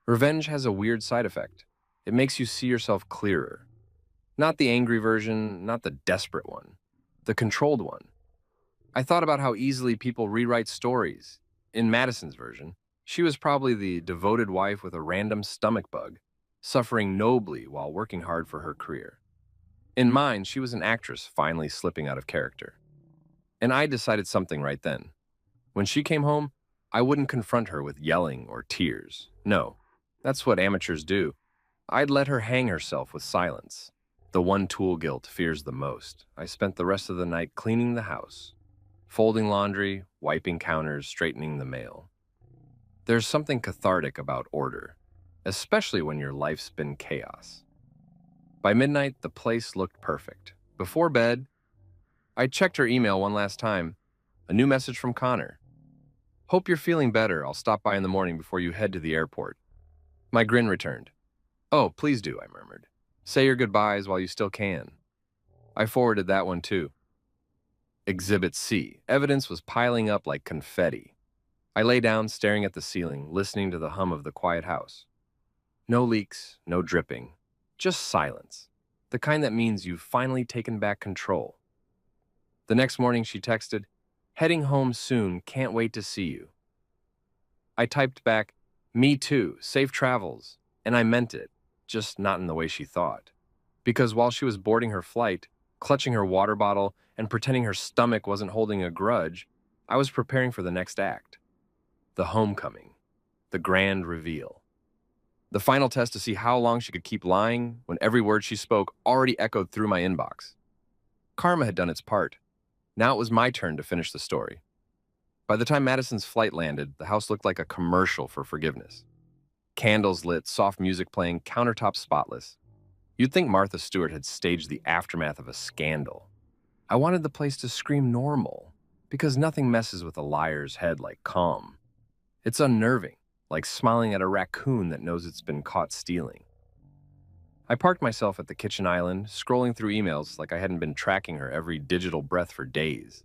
Revenge has a weird side effect. It makes you see yourself clearer. Not the angry version, not the desperate one, the controlled one. I thought about how easily people rewrite stories. In Madison's version, she was probably the devoted wife with a random stomach bug, suffering nobly while working hard for her career. In mine, she was an actress finally slipping out of character. And I decided something right then. When she came home, I wouldn't confront her with yelling or tears. No, that's what amateurs do. I'd let her hang herself with silence. The one tool guilt fears the most. I spent the rest of the night cleaning the house, folding laundry, wiping counters, straightening the mail. There's something cathartic about order, especially when your life's been chaos. By midnight, the place looked perfect. Before bed, I checked her email one last time. A new message from Connor. Hope you're feeling better. I'll stop by in the morning before you head to the airport. My grin returned. Oh, please do, I murmured. Say your goodbyes while you still can. I forwarded that one too. Exhibit C. Evidence was piling up like confetti. I lay down, staring at the ceiling, listening to the hum of the quiet house. No leaks, no dripping, just silence. The kind that means you've finally taken back control. The next morning she texted, heading home soon, can't wait to see you. I typed back, me too, safe travels, and I meant it, just not in the way she thought. Because while she was boarding her flight, clutching her water bottle and pretending her stomach wasn't holding a grudge, I was preparing for the next act. The homecoming. The grand reveal. The final test to see how long she could keep lying when every word she spoke already echoed through my inbox. Karma had done its part. Now it was my turn to finish the story. By the time Madison's flight landed, the house looked like a commercial for forgiveness. Candles lit, soft music playing, countertops spotless. You'd think Martha Stewart had staged the aftermath of a scandal. I wanted the place to scream normal, because nothing messes with a liar's head like calm. It's unnerving, like smiling at a raccoon that knows it's been caught stealing. I parked myself at the kitchen island, scrolling through emails like I hadn't been tracking her every digital breath for days.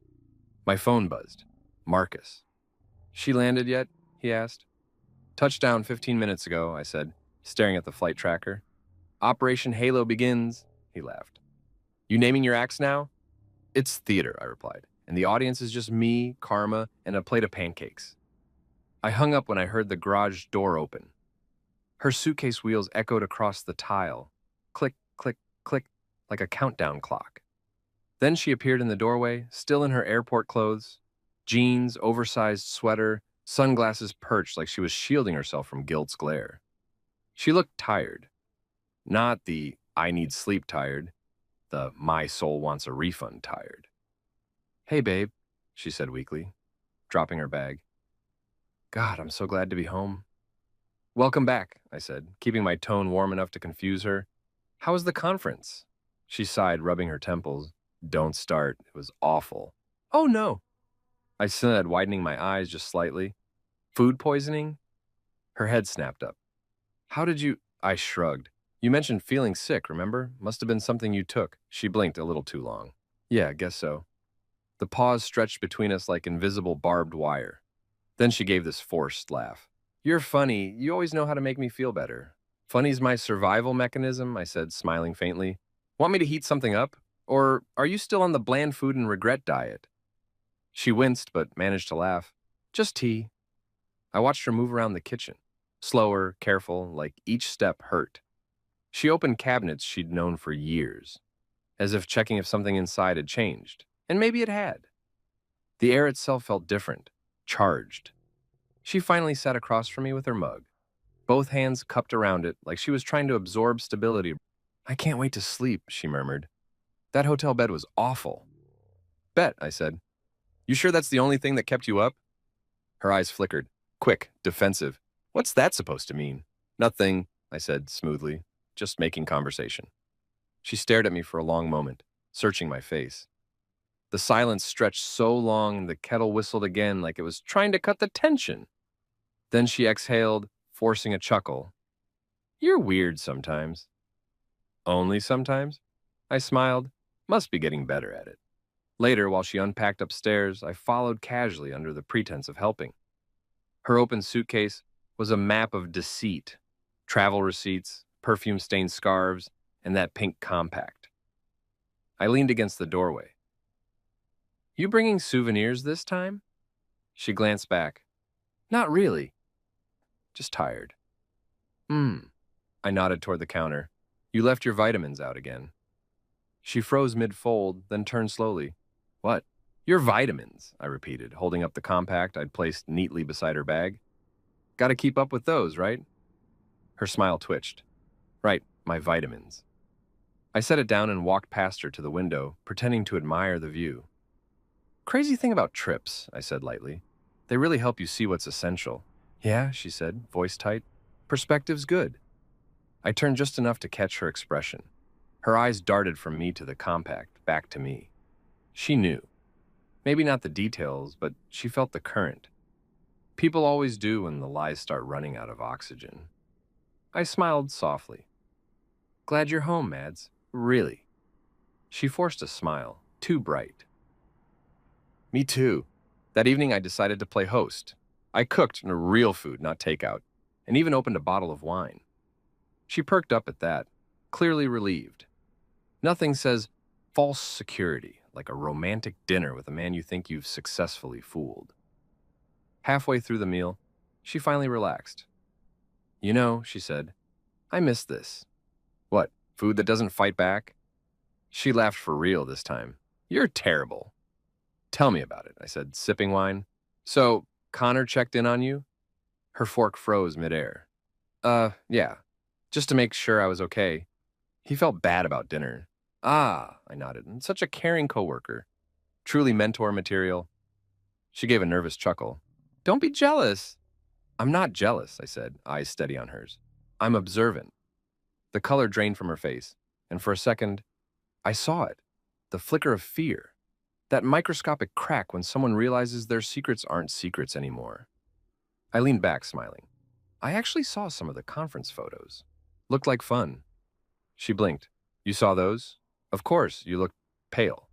My phone buzzed. Marcus. She landed yet? He asked. Touchdown 15 minutes ago, I said, staring at the flight tracker. Operation Halo begins, he laughed. You naming your acts now? It's theater, I replied, and the audience is just me, Karma, and a plate of pancakes. I hung up when I heard the garage door open. Her suitcase wheels echoed across the tile. Click, click, click, like a countdown clock. Then she appeared in the doorway, still in her airport clothes. Jeans, oversized sweater, sunglasses perched like she was shielding herself from guilt's glare. She looked tired. Not the I need sleep tired, the my soul wants a refund tired. Hey, babe, she said weakly, dropping her bag. God, I'm so glad to be home. Welcome back, I said, keeping my tone warm enough to confuse her. How was the conference? She sighed, rubbing her temples. Don't start. It was awful. Oh, no. I said, widening my eyes just slightly. Food poisoning? Her head snapped up. How did you... I shrugged. You mentioned feeling sick, remember? Must have been something you took. She blinked a little too long. Yeah, I guess so. The pause stretched between us like invisible barbed wire. Then she gave this forced laugh. You're funny. You always know how to make me feel better. Funny's my survival mechanism, I said, smiling faintly. Want me to heat something up? Or are you still on the bland food and regret diet? She winced, but managed to laugh. Just tea. I watched her move around the kitchen. Slower, careful, like each step hurt. She opened cabinets she'd known for years, as if checking if something inside had changed. And maybe it had. The air itself felt different, charged. She finally sat across from me with her mug, both hands cupped around it like she was trying to absorb stability. I can't wait to sleep, she murmured. That hotel bed was awful. Bet, I said. You sure that's the only thing that kept you up? Her eyes flickered. Quick, defensive. What's that supposed to mean? Nothing, I said smoothly, just making conversation. She stared at me for a long moment, searching my face. The silence stretched so long the kettle whistled again like it was trying to cut the tension. Then she exhaled, forcing a chuckle. You're weird sometimes. Only sometimes? I smiled. Must be getting better at it. Later, while she unpacked upstairs, I followed casually under the pretense of helping. Her open suitcase was a map of deceit, travel receipts, perfume-stained scarves, and that pink compact. I leaned against the doorway. You bringing souvenirs this time? She glanced back. Not really. Just tired. I nodded toward the counter. You left your vitamins out again. She froze mid-fold, then turned slowly. What? Your vitamins, I repeated, holding up the compact I'd placed neatly beside her bag. Gotta keep up with those, right? Her smile twitched. Right, my vitamins. I set it down and walked past her to the window, pretending to admire the view. Crazy thing about trips, I said lightly. They really help you see what's essential. Yeah, she said, voice tight. Perspective's good. I turned just enough to catch her expression. Her eyes darted from me to the compact, back to me. She knew. Maybe not the details, but she felt the current. People always do when the lies start running out of oxygen. I smiled softly. Glad you're home, Mads. Really. She forced a smile, too bright. Me too. That evening I decided to play host. I cooked real food, not takeout, and even opened a bottle of wine. She perked up at that, clearly relieved. Nothing says false security like a romantic dinner with a man you think you've successfully fooled. Halfway through the meal, she finally relaxed. You know, she said, I miss this. What, food that doesn't fight back? She laughed for real this time. You're terrible. Tell me about it, I said, sipping wine. So, Connor checked in on you? Her fork froze midair. Yeah. Just to make sure I was okay. He felt bad about dinner. Ah, I nodded. And such a caring coworker. Truly mentor material. She gave a nervous chuckle. Don't be jealous. I'm not jealous, I said, eyes steady on hers. I'm observant. The color drained from her face, and for a second, I saw it. The flicker of fear. That microscopic crack when someone realizes their secrets aren't secrets anymore. I leaned back, smiling. I actually saw some of the conference photos. Looked like fun. She blinked. You saw those? Of course, you looked pale.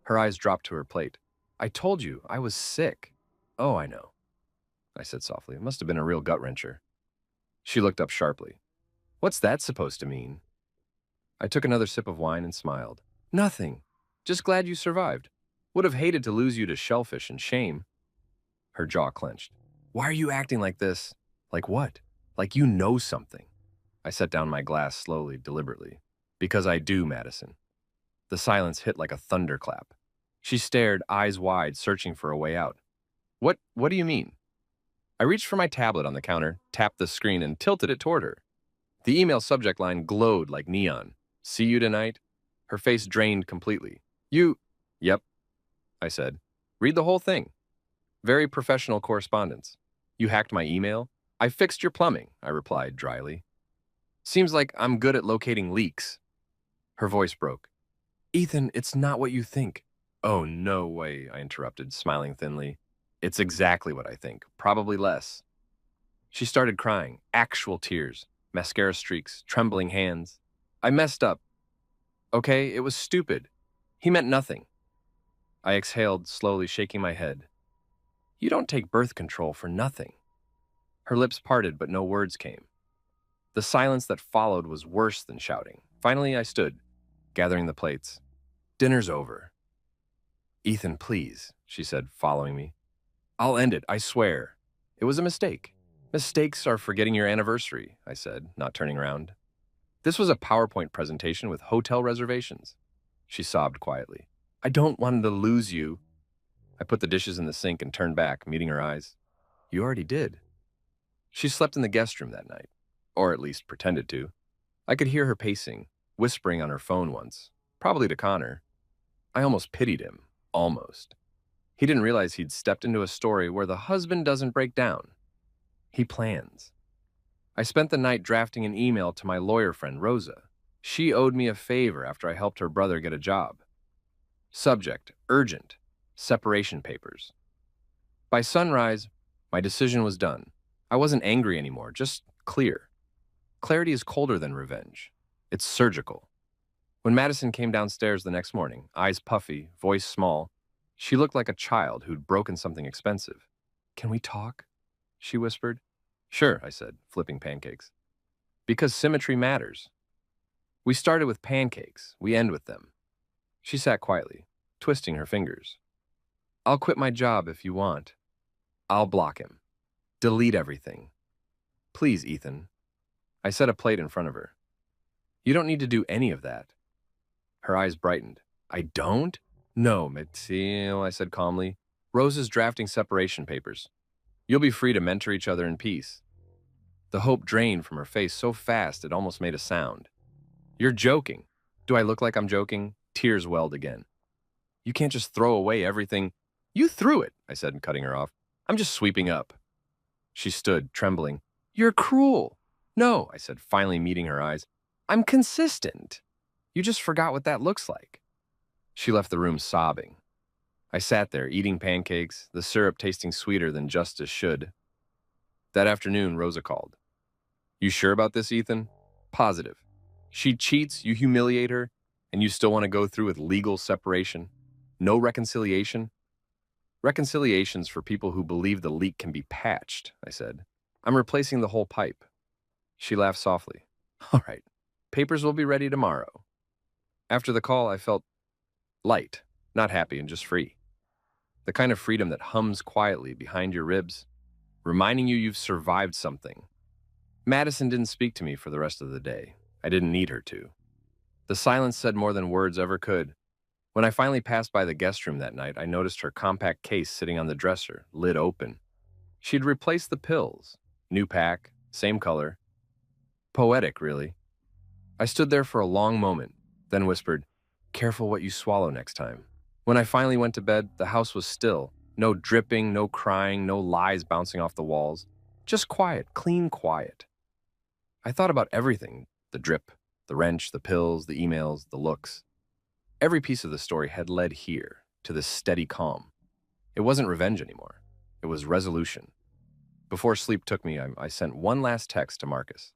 Her eyes dropped to her plate. I told you, I was sick. Oh, I know, I said softly. It must have been a real gut-wrencher. She looked up sharply. What's that supposed to mean? I took another sip of wine and smiled. Nothing. Just glad you survived. Would have hated to lose you to shellfish and shame. Her jaw clenched. Why are you acting like this? Like what? Like you know something. I set down my glass slowly, deliberately. Because I do, Madison. The silence hit like a thunderclap. She stared, eyes wide, searching for a way out. What do you mean? I reached for my tablet on the counter, tapped the screen, and tilted it toward her. The email subject line glowed like neon. See you tonight? Her face drained completely. You... Yep, I said. Read the whole thing. Very professional correspondence. You hacked my email? I fixed your plumbing, I replied dryly. Seems like I'm good at locating leaks. Her voice broke. Ethan, it's not what you think. Oh, no way, I interrupted, smiling thinly. It's exactly what I think, probably less. She started crying, actual tears, mascara streaks, trembling hands. I messed up. Okay, it was stupid. He meant nothing. I exhaled, slowly shaking my head. You don't take birth control for nothing. Her lips parted, but no words came. The silence that followed was worse than shouting. Finally, I stood, gathering the plates. Dinner's over. Ethan, please, she said, following me. I'll end it, I swear. It was a mistake. Mistakes are forgetting your anniversary, I said, not turning around. This was a PowerPoint presentation with hotel reservations. She sobbed quietly. I don't want to lose you. I put the dishes in the sink and turned back, meeting her eyes. You already did. She slept in the guest room that night, or at least pretended to. I could hear her pacing, whispering on her phone once, probably to Connor. I almost pitied him, almost. He didn't realize he'd stepped into a story where the husband doesn't break down. He plans. I spent the night drafting an email to my lawyer friend, Rosa. She owed me a favor after I helped her brother get a job. Subject, urgent, separation papers. By sunrise, my decision was done. I wasn't angry anymore, just clear. Clarity is colder than revenge. It's surgical. When Madison came downstairs the next morning, eyes puffy, voice small, she looked like a child who'd broken something expensive. "Can we talk?" she whispered. "Sure," I said, flipping pancakes. "Because symmetry matters. We started with pancakes, we end with them." She sat quietly, twisting her fingers. "I'll quit my job if you want. I'll block him. Delete everything. Please, Ethan." I set a plate in front of her. "You don't need to do any of that." Her eyes brightened. "I don't?" "No, Matteo," I said calmly. "Rose is drafting separation papers. You'll be free to mentor each other in peace." The hope drained from her face so fast it almost made a sound. "You're joking." "Do I look like I'm joking?" Tears welled again. "You can't just throw away everything." "You threw it," I said, cutting her off. "I'm just sweeping up." She stood, trembling. "You're cruel." "No," I said, finally meeting her eyes. "I'm consistent. You just forgot what that looks like." She left the room sobbing. I sat there, eating pancakes, the syrup tasting sweeter than justice should. That afternoon, Rosa called. "You sure about this, Ethan?" "Positive. She cheats, you humiliate her, and you still want to go through with legal separation? No reconciliation?" "Reconciliation's for people who believe the leak can be patched," I said. "I'm replacing the whole pipe." She laughed softly. "All right. Papers will be ready tomorrow." After the call, I felt light, not happy and just free. The kind of freedom that hums quietly behind your ribs, reminding you you've survived something. Madison didn't speak to me for the rest of the day. I didn't need her to. The silence said more than words ever could. When I finally passed by the guest room that night, I noticed her compact case sitting on the dresser, lid open. She'd replaced the pills. New pack, same color. Poetic, really. I stood there for a long moment, then whispered, "Careful what you swallow next time." When I finally went to bed, the house was still. No dripping, no crying, no lies bouncing off the walls. Just quiet, clean quiet. I thought about everything: the drip, the wrench, the pills, the emails, the looks. Every piece of the story had led here, to this steady calm. It wasn't revenge anymore. It was resolution. Before sleep took me, I sent one last text to Marcus.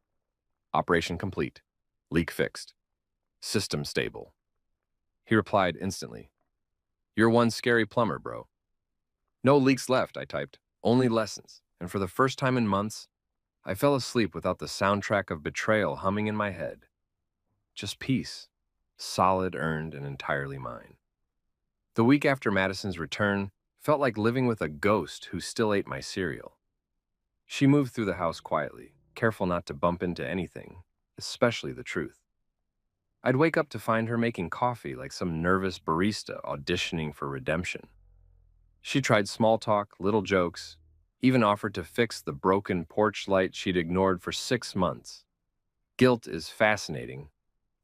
"Operation complete. Leak fixed. System stable." He replied instantly. "You're one scary plumber, bro." "No leaks left," I typed. "Only lessons." And for the first time in months, I fell asleep without the soundtrack of betrayal humming in my head. Just peace. Solid, earned, and entirely mine. The week after Madison's return felt like living with a ghost who still ate my cereal. She moved through the house quietly, careful not to bump into anything, especially the truth. I'd wake up to find her making coffee like some nervous barista auditioning for redemption. She tried small talk, little jokes, even offered to fix the broken porch light she'd ignored for 6 months. Guilt is fascinating.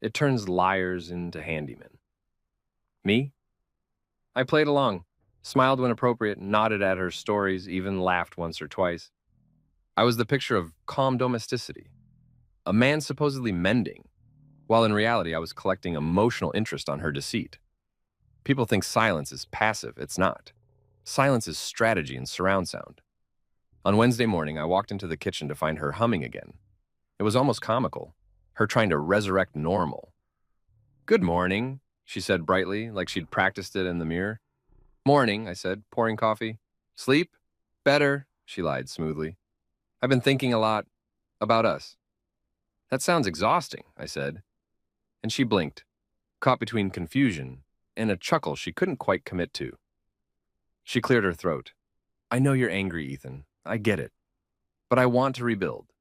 It turns liars into handymen. Me? I played along, smiled when appropriate, nodded at her stories, even laughed once or twice. I was the picture of calm domesticity, a man supposedly mending, while in reality I was collecting emotional interest on her deceit. People think silence is passive. It's not. Silence is strategy and surround sound. On Wednesday morning, I walked into the kitchen to find her humming again. It was almost comical, her trying to resurrect normal. "Good morning," she said brightly, like she'd practiced it in the mirror. "Morning," I said, pouring coffee. "Sleep?" "Better," she lied smoothly. "I've been thinking a lot about us." "That sounds exhausting," I said. And she blinked, caught between confusion and a chuckle she couldn't quite commit to. She cleared her throat. "I know you're angry, Ethan. I get it. But I want to rebuild."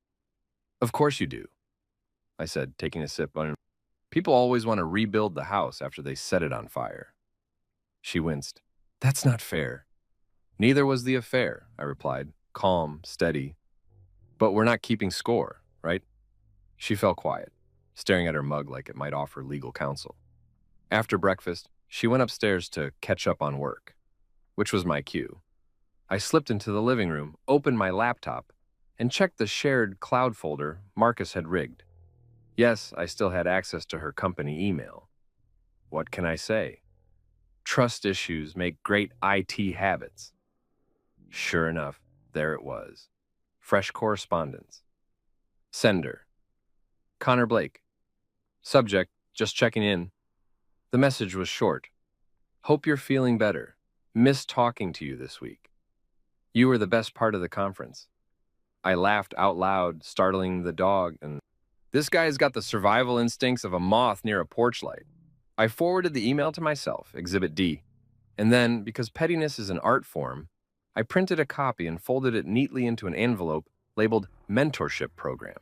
"Of course you do," I said, taking a sip. "People always want to rebuild the house after they set it on fire." She winced. "That's not fair." "Neither was the affair," I replied, calm, steady. "But we're not keeping score, right?" She fell quiet, staring at her mug like it might offer legal counsel. After breakfast, she went upstairs to catch up on work, which was my cue. I slipped into the living room, opened my laptop, and checked the shared cloud folder Marcus had rigged. Yes, I still had access to her company email. What can I say? Trust issues make great IT habits. Sure enough, there it was. Fresh correspondence. Sender. Connor Blake. Subject, just checking in. The message was short. Hope you're feeling better. Missed talking to you this week. You were the best part of the conference. I laughed out loud, startling the dog, and this guy's got the survival instincts of a moth near a porch light. I forwarded the email to myself, Exhibit D, and then, because pettiness is an art form, I printed a copy and folded it neatly into an envelope labeled Mentorship Program.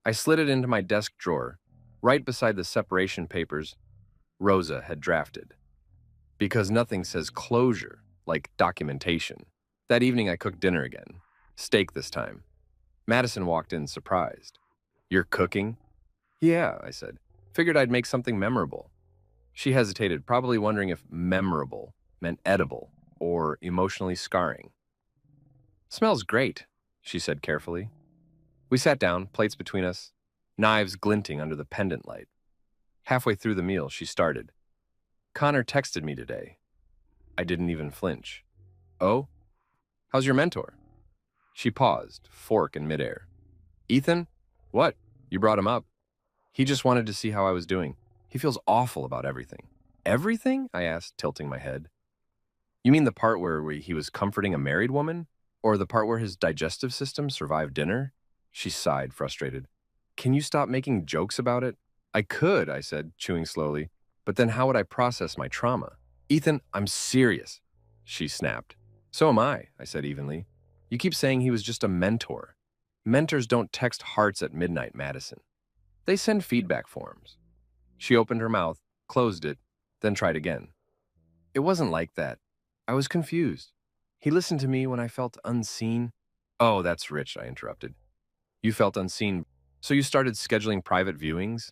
I slid it into my desk drawer, right beside the separation papers Rosa had drafted. Because nothing says closure like documentation. That evening I cooked dinner again. Steak this time. Madison walked in surprised. You're cooking? Yeah, I said. Figured I'd make something memorable. She hesitated, probably wondering if memorable meant edible or emotionally scarring. Smells great, she said carefully. We sat down, plates between us, knives glinting under the pendant light. Halfway through the meal, she started. Connor texted me today. I didn't even flinch. Oh? How's your mentor? She paused, fork in midair. Ethan? What? You brought him up. He just wanted to see how I was doing. He feels awful about everything. Everything? I asked, tilting my head. You mean the part where he was comforting a married woman? Or the part where his digestive system survived dinner? She sighed, frustrated. Can you stop making jokes about it? I could, I said, chewing slowly. But then how would I process my trauma? Ethan, I'm serious, she snapped. So am I said evenly. You keep saying he was just a mentor. Mentors don't text hearts at midnight, Madison. They send feedback forms. She opened her mouth, closed it, then tried again. It wasn't like that. I was confused. He listened to me when I felt unseen. Oh, that's rich, I interrupted. You felt unseen, so you started scheduling private viewings?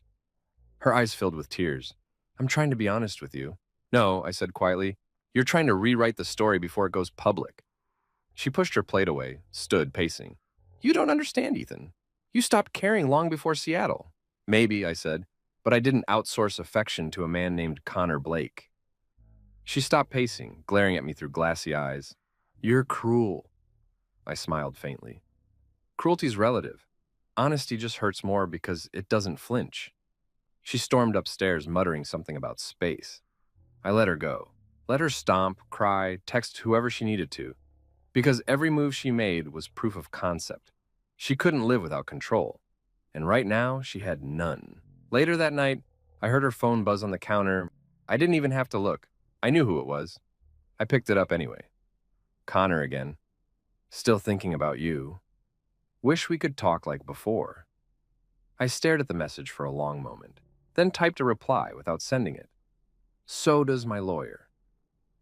Her eyes filled with tears. I'm trying to be honest with you. No, I said quietly. You're trying to rewrite the story before it goes public. She pushed her plate away, stood pacing. You don't understand, Ethan. You stopped caring long before Seattle. Maybe, I said, but I didn't outsource affection to a man named Connor Blake. She stopped pacing, glaring at me through glassy eyes. You're cruel. I smiled faintly. Cruelty's relative. Honesty just hurts more because it doesn't flinch. She stormed upstairs, muttering something about space. I let her go. Let her stomp, cry, text whoever she needed to. Because every move she made was proof of concept. She couldn't live without control. And right now, she had none. Later that night, I heard her phone buzz on the counter. I didn't even have to look. I knew who it was. I picked it up anyway. Connor again. Still thinking about you. Wish we could talk like before. I stared at the message for a long moment, then typed a reply without sending it. So does my lawyer.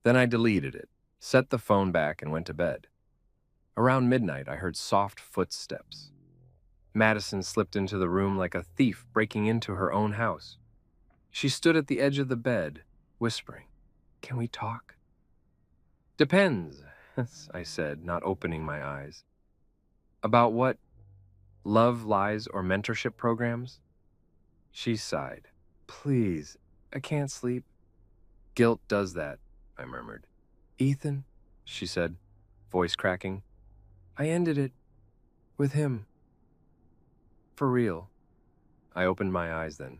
Then I deleted it, set the phone back, and went to bed. Around midnight, I heard soft footsteps. Madison slipped into the room like a thief breaking into her own house. She stood at the edge of the bed, whispering, Can we talk? Depends, I said, not opening my eyes. About what? Love, lies, or mentorship programs? She sighed. Please, I can't sleep. Guilt does that, I murmured. Ethan, she said, voice cracking. I ended it with him. For real. I opened my eyes then.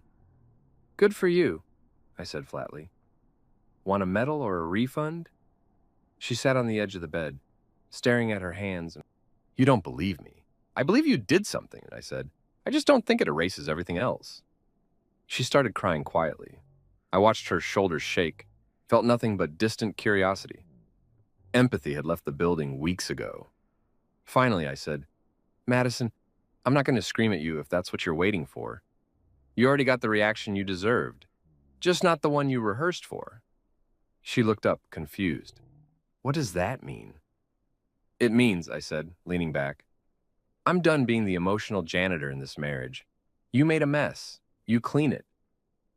Good for you, I said flatly. Want a medal or a refund? She sat on the edge of the bed, staring at her hands. You don't believe me. I believe you did something, I said. I just don't think it erases everything else. She started crying quietly. I watched her shoulders shake, felt nothing but distant curiosity. Empathy had left the building weeks ago. Finally, I said, Madison, I'm not going to scream at you if that's what you're waiting for. You already got the reaction you deserved, just not the one you rehearsed for. She looked up, confused. What does that mean? It means, I said, leaning back, I'm done being the emotional janitor in this marriage. You made a mess. You clean it.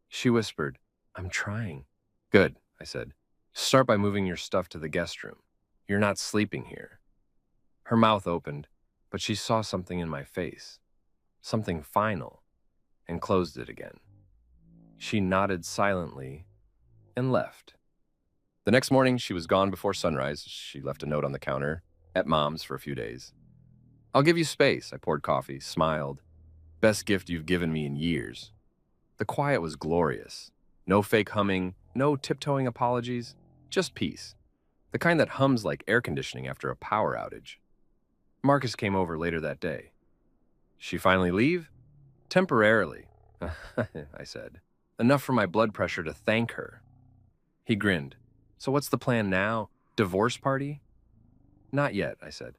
She whispered, I'm trying. Good, I said. Start by moving your stuff to the guest room. You're not sleeping here. Her mouth opened, but she saw something in my face, something final, and closed it again. She nodded silently and left. The next morning, she was gone before sunrise. She left a note on the counter at Mom's for a few days. I'll give you space. I poured coffee, smiled. Best gift you've given me in years. The quiet was glorious. No fake humming, no tiptoeing apologies, just peace. The kind that hums like air conditioning after a power outage. Marcus came over later that day. She finally leave? Temporarily, I said. Enough for my blood pressure to thank her. He grinned. So what's the plan now? Divorce party? Not yet, I said.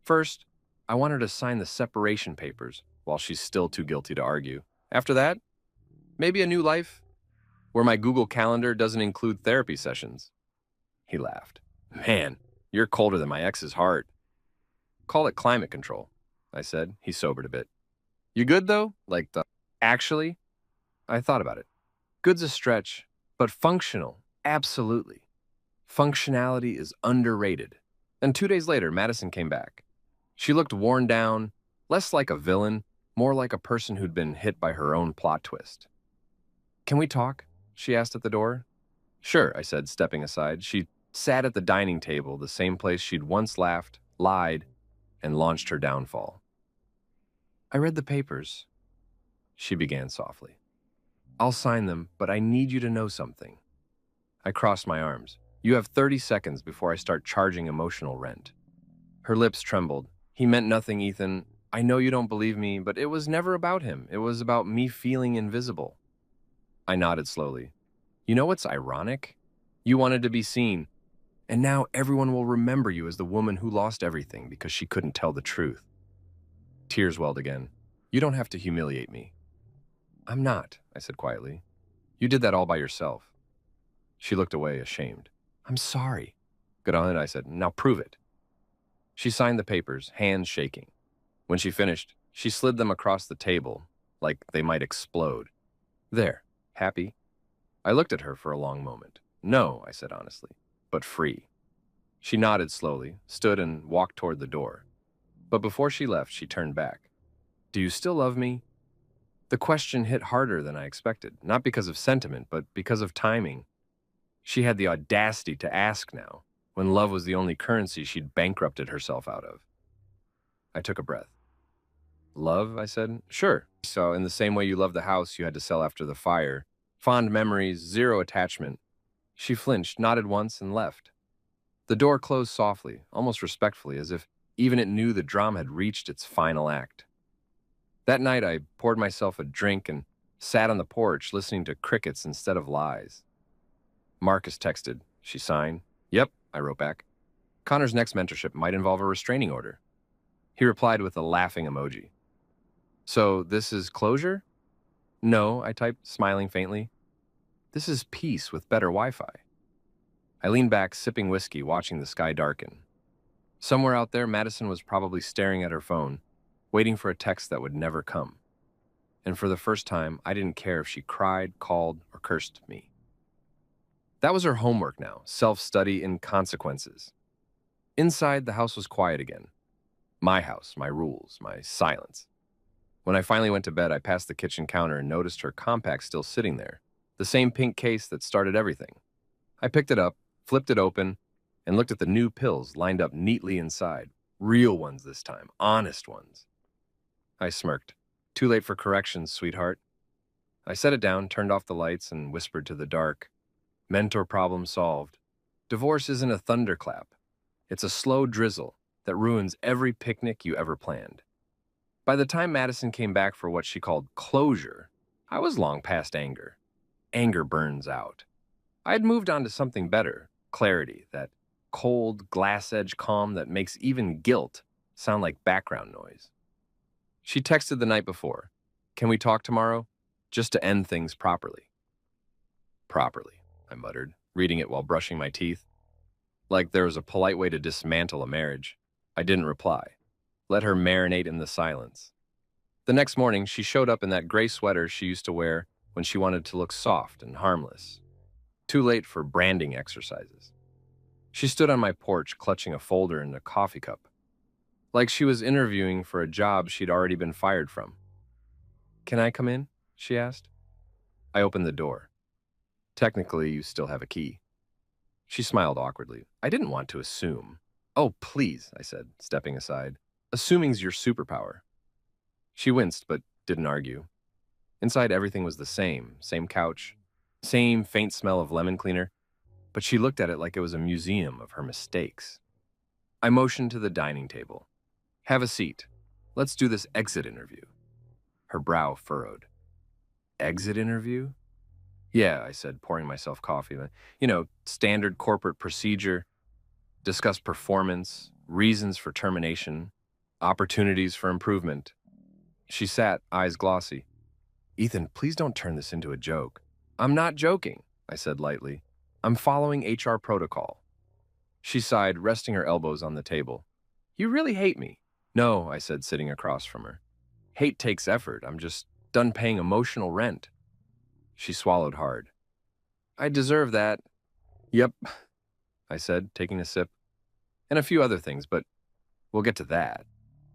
First, I want her to sign the separation papers while she's still too guilty to argue. After that, maybe a new life where my Google Calendar doesn't include therapy sessions. He laughed. Man, you're colder than my ex's heart. Call it climate control, I said. He sobered a bit. You good, though? Actually? I thought about it. Good's a stretch, but functional, absolutely. Functionality is underrated. And 2 days later, Madison came back. She looked worn down, less like a villain, more like a person who'd been hit by her own plot twist. Can we talk? She asked at the door. Sure, I said, stepping aside. She sat at the dining table, the same place she'd once laughed, lied, and launched her downfall. I read the papers, she began softly. I'll sign them, but I need you to know something. I crossed my arms. You have 30 seconds before I start charging emotional rent. Her lips trembled. He meant nothing, Ethan. I know you don't believe me, but it was never about him. It was about me feeling invisible. I nodded slowly. You know what's ironic? You wanted to be seen, and now everyone will remember you as the woman who lost everything because she couldn't tell the truth. Tears welled again. You don't have to humiliate me. I'm not, I said quietly. You did that all by yourself. She looked away, ashamed. I'm sorry. Good on it, I said. Now prove it. She signed the papers, hands shaking. When she finished, she slid them across the table, like they might explode. There, happy? I looked at her for a long moment. No, I said honestly, but free. She nodded slowly, stood and walked toward the door. But before she left, she turned back. Do you still love me? The question hit harder than I expected, not because of sentiment, but because of timing. She had the audacity to ask now, when love was the only currency she'd bankrupted herself out of. I took a breath. Love, I said. Sure. So in the same way you love the house you had to sell after the fire, fond memories, zero attachment. She flinched, nodded once, and left. The door closed softly, almost respectfully, as if even it knew the drama had reached its final act. That night, I poured myself a drink and sat on the porch listening to crickets instead of lies. Marcus texted. She signed. Yep, I wrote back. Connor's next mentorship might involve a restraining order. He replied with a laughing emoji. So this is closure? No, I typed, smiling faintly. This is peace with better Wi-Fi. I leaned back, sipping whiskey, watching the sky darken. Somewhere out there, Madison was probably staring at her phone, waiting for a text that would never come. And for the first time, I didn't care if she cried, called, or cursed me. That was her homework now, self-study in consequences. Inside, the house was quiet again. My house, my rules, my silence. When I finally went to bed, I passed the kitchen counter and noticed her compact still sitting there, the same pink case that started everything. I picked it up, flipped it open, and looked at the new pills lined up neatly inside. Real ones this time, honest ones. I smirked. Too late for corrections, sweetheart. I set it down, turned off the lights, and whispered to the dark. Mentor problem solved. Divorce isn't a thunderclap. It's a slow drizzle that ruins every picnic you ever planned. By the time Madison came back for what she called closure, I was long past anger. Anger burns out. I had moved on to something better, clarity, that cold, glass-edge calm that makes even guilt sound like background noise. She texted the night before, "Can we talk tomorrow?" Just to end things properly. Properly, I muttered, reading it while brushing my teeth. Like there was a polite way to dismantle a marriage. I didn't reply. Let her marinate in the silence. The next morning, she showed up in that gray sweater she used to wear when she wanted to look soft and harmless. Too late for branding exercises. She stood on my porch, clutching a folder and a coffee cup. Like she was interviewing for a job she'd already been fired from. Can I come in? She asked. I opened the door. Technically, you still have a key. She smiled awkwardly. I didn't want to assume. Oh, please, I said, stepping aside. Assuming's your superpower. She winced, but didn't argue. Inside, everything was the same couch, same faint smell of lemon cleaner, but she looked at it like it was a museum of her mistakes. I motioned to the dining table. Have a seat. Let's do this exit interview. Her brow furrowed. Exit interview? Yeah, I said, pouring myself coffee. Standard corporate procedure. Discuss performance, reasons for termination, opportunities for improvement. She sat, eyes glossy. Ethan, please don't turn this into a joke. I'm not joking, I said lightly. I'm following HR protocol. She sighed, resting her elbows on the table. You really hate me. No, I said, sitting across from her. Hate takes effort. I'm just done paying emotional rent. She swallowed hard. I deserve that. Yep, I said, taking a sip. And a few other things, but we'll get to that.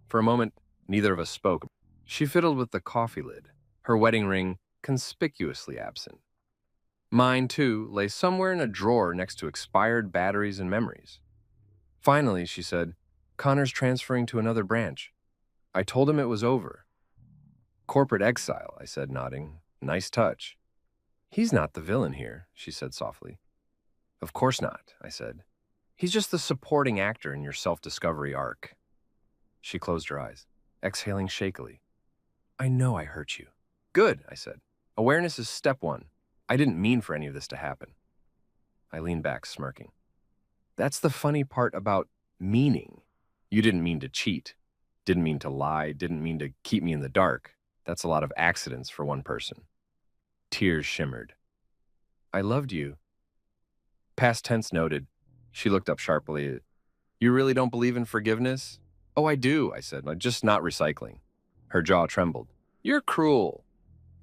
For a moment, neither of us spoke. She fiddled with the coffee lid, her wedding ring conspicuously absent. Mine, too, lay somewhere in a drawer next to expired batteries and memories. Finally, she said, Connor's transferring to another branch. I told him it was over. Corporate exile, I said, nodding. Nice touch. He's not the villain here, she said softly. Of course not, I said. He's just the supporting actor in your self-discovery arc. She closed her eyes, exhaling shakily. I know I hurt you. Good, I said. Awareness is step one. I didn't mean for any of this to happen. I leaned back, smirking. That's the funny part about meaning. You didn't mean to cheat, didn't mean to lie, didn't mean to keep me in the dark. That's a lot of accidents for one person. Tears shimmered. I loved you. Past tense noted. She looked up sharply. You really don't believe in forgiveness? Oh, I do, I said, just not recycling. Her jaw trembled. You're cruel.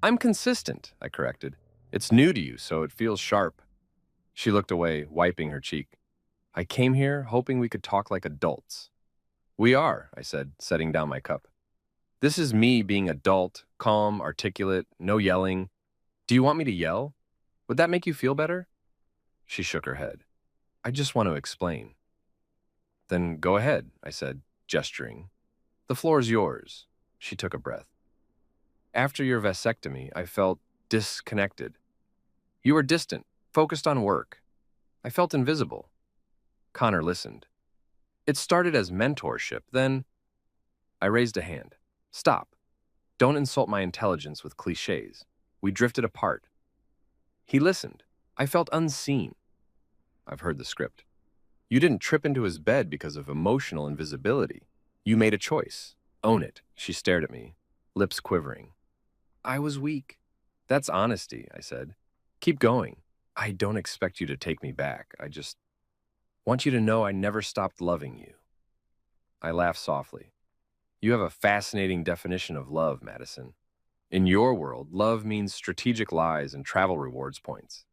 I'm consistent, I corrected. It's new to you, so it feels sharp. She looked away, wiping her cheek. I came here hoping we could talk like adults. We are, I said, setting down my cup. This is me being adult, calm, articulate, no yelling. Do you want me to yell? Would that make you feel better? She shook her head. I just want to explain. Then go ahead, I said, gesturing. The floor's yours. She took a breath. After your vasectomy, I felt disconnected. You were distant, focused on work. I felt invisible. Connor listened. It started as mentorship, then I raised a hand. Stop. Don't insult my intelligence with cliches. We drifted apart. He listened. I felt unseen. I've heard the script. You didn't trip into his bed because of emotional invisibility. You made a choice. Own it. She stared at me, lips quivering. I was weak. That's honesty, I said. Keep going. I don't expect you to take me back. I just want you to know I never stopped loving you. I laughed softly. You have a fascinating definition of love, Madison. In your world, love means strategic lies and travel rewards points.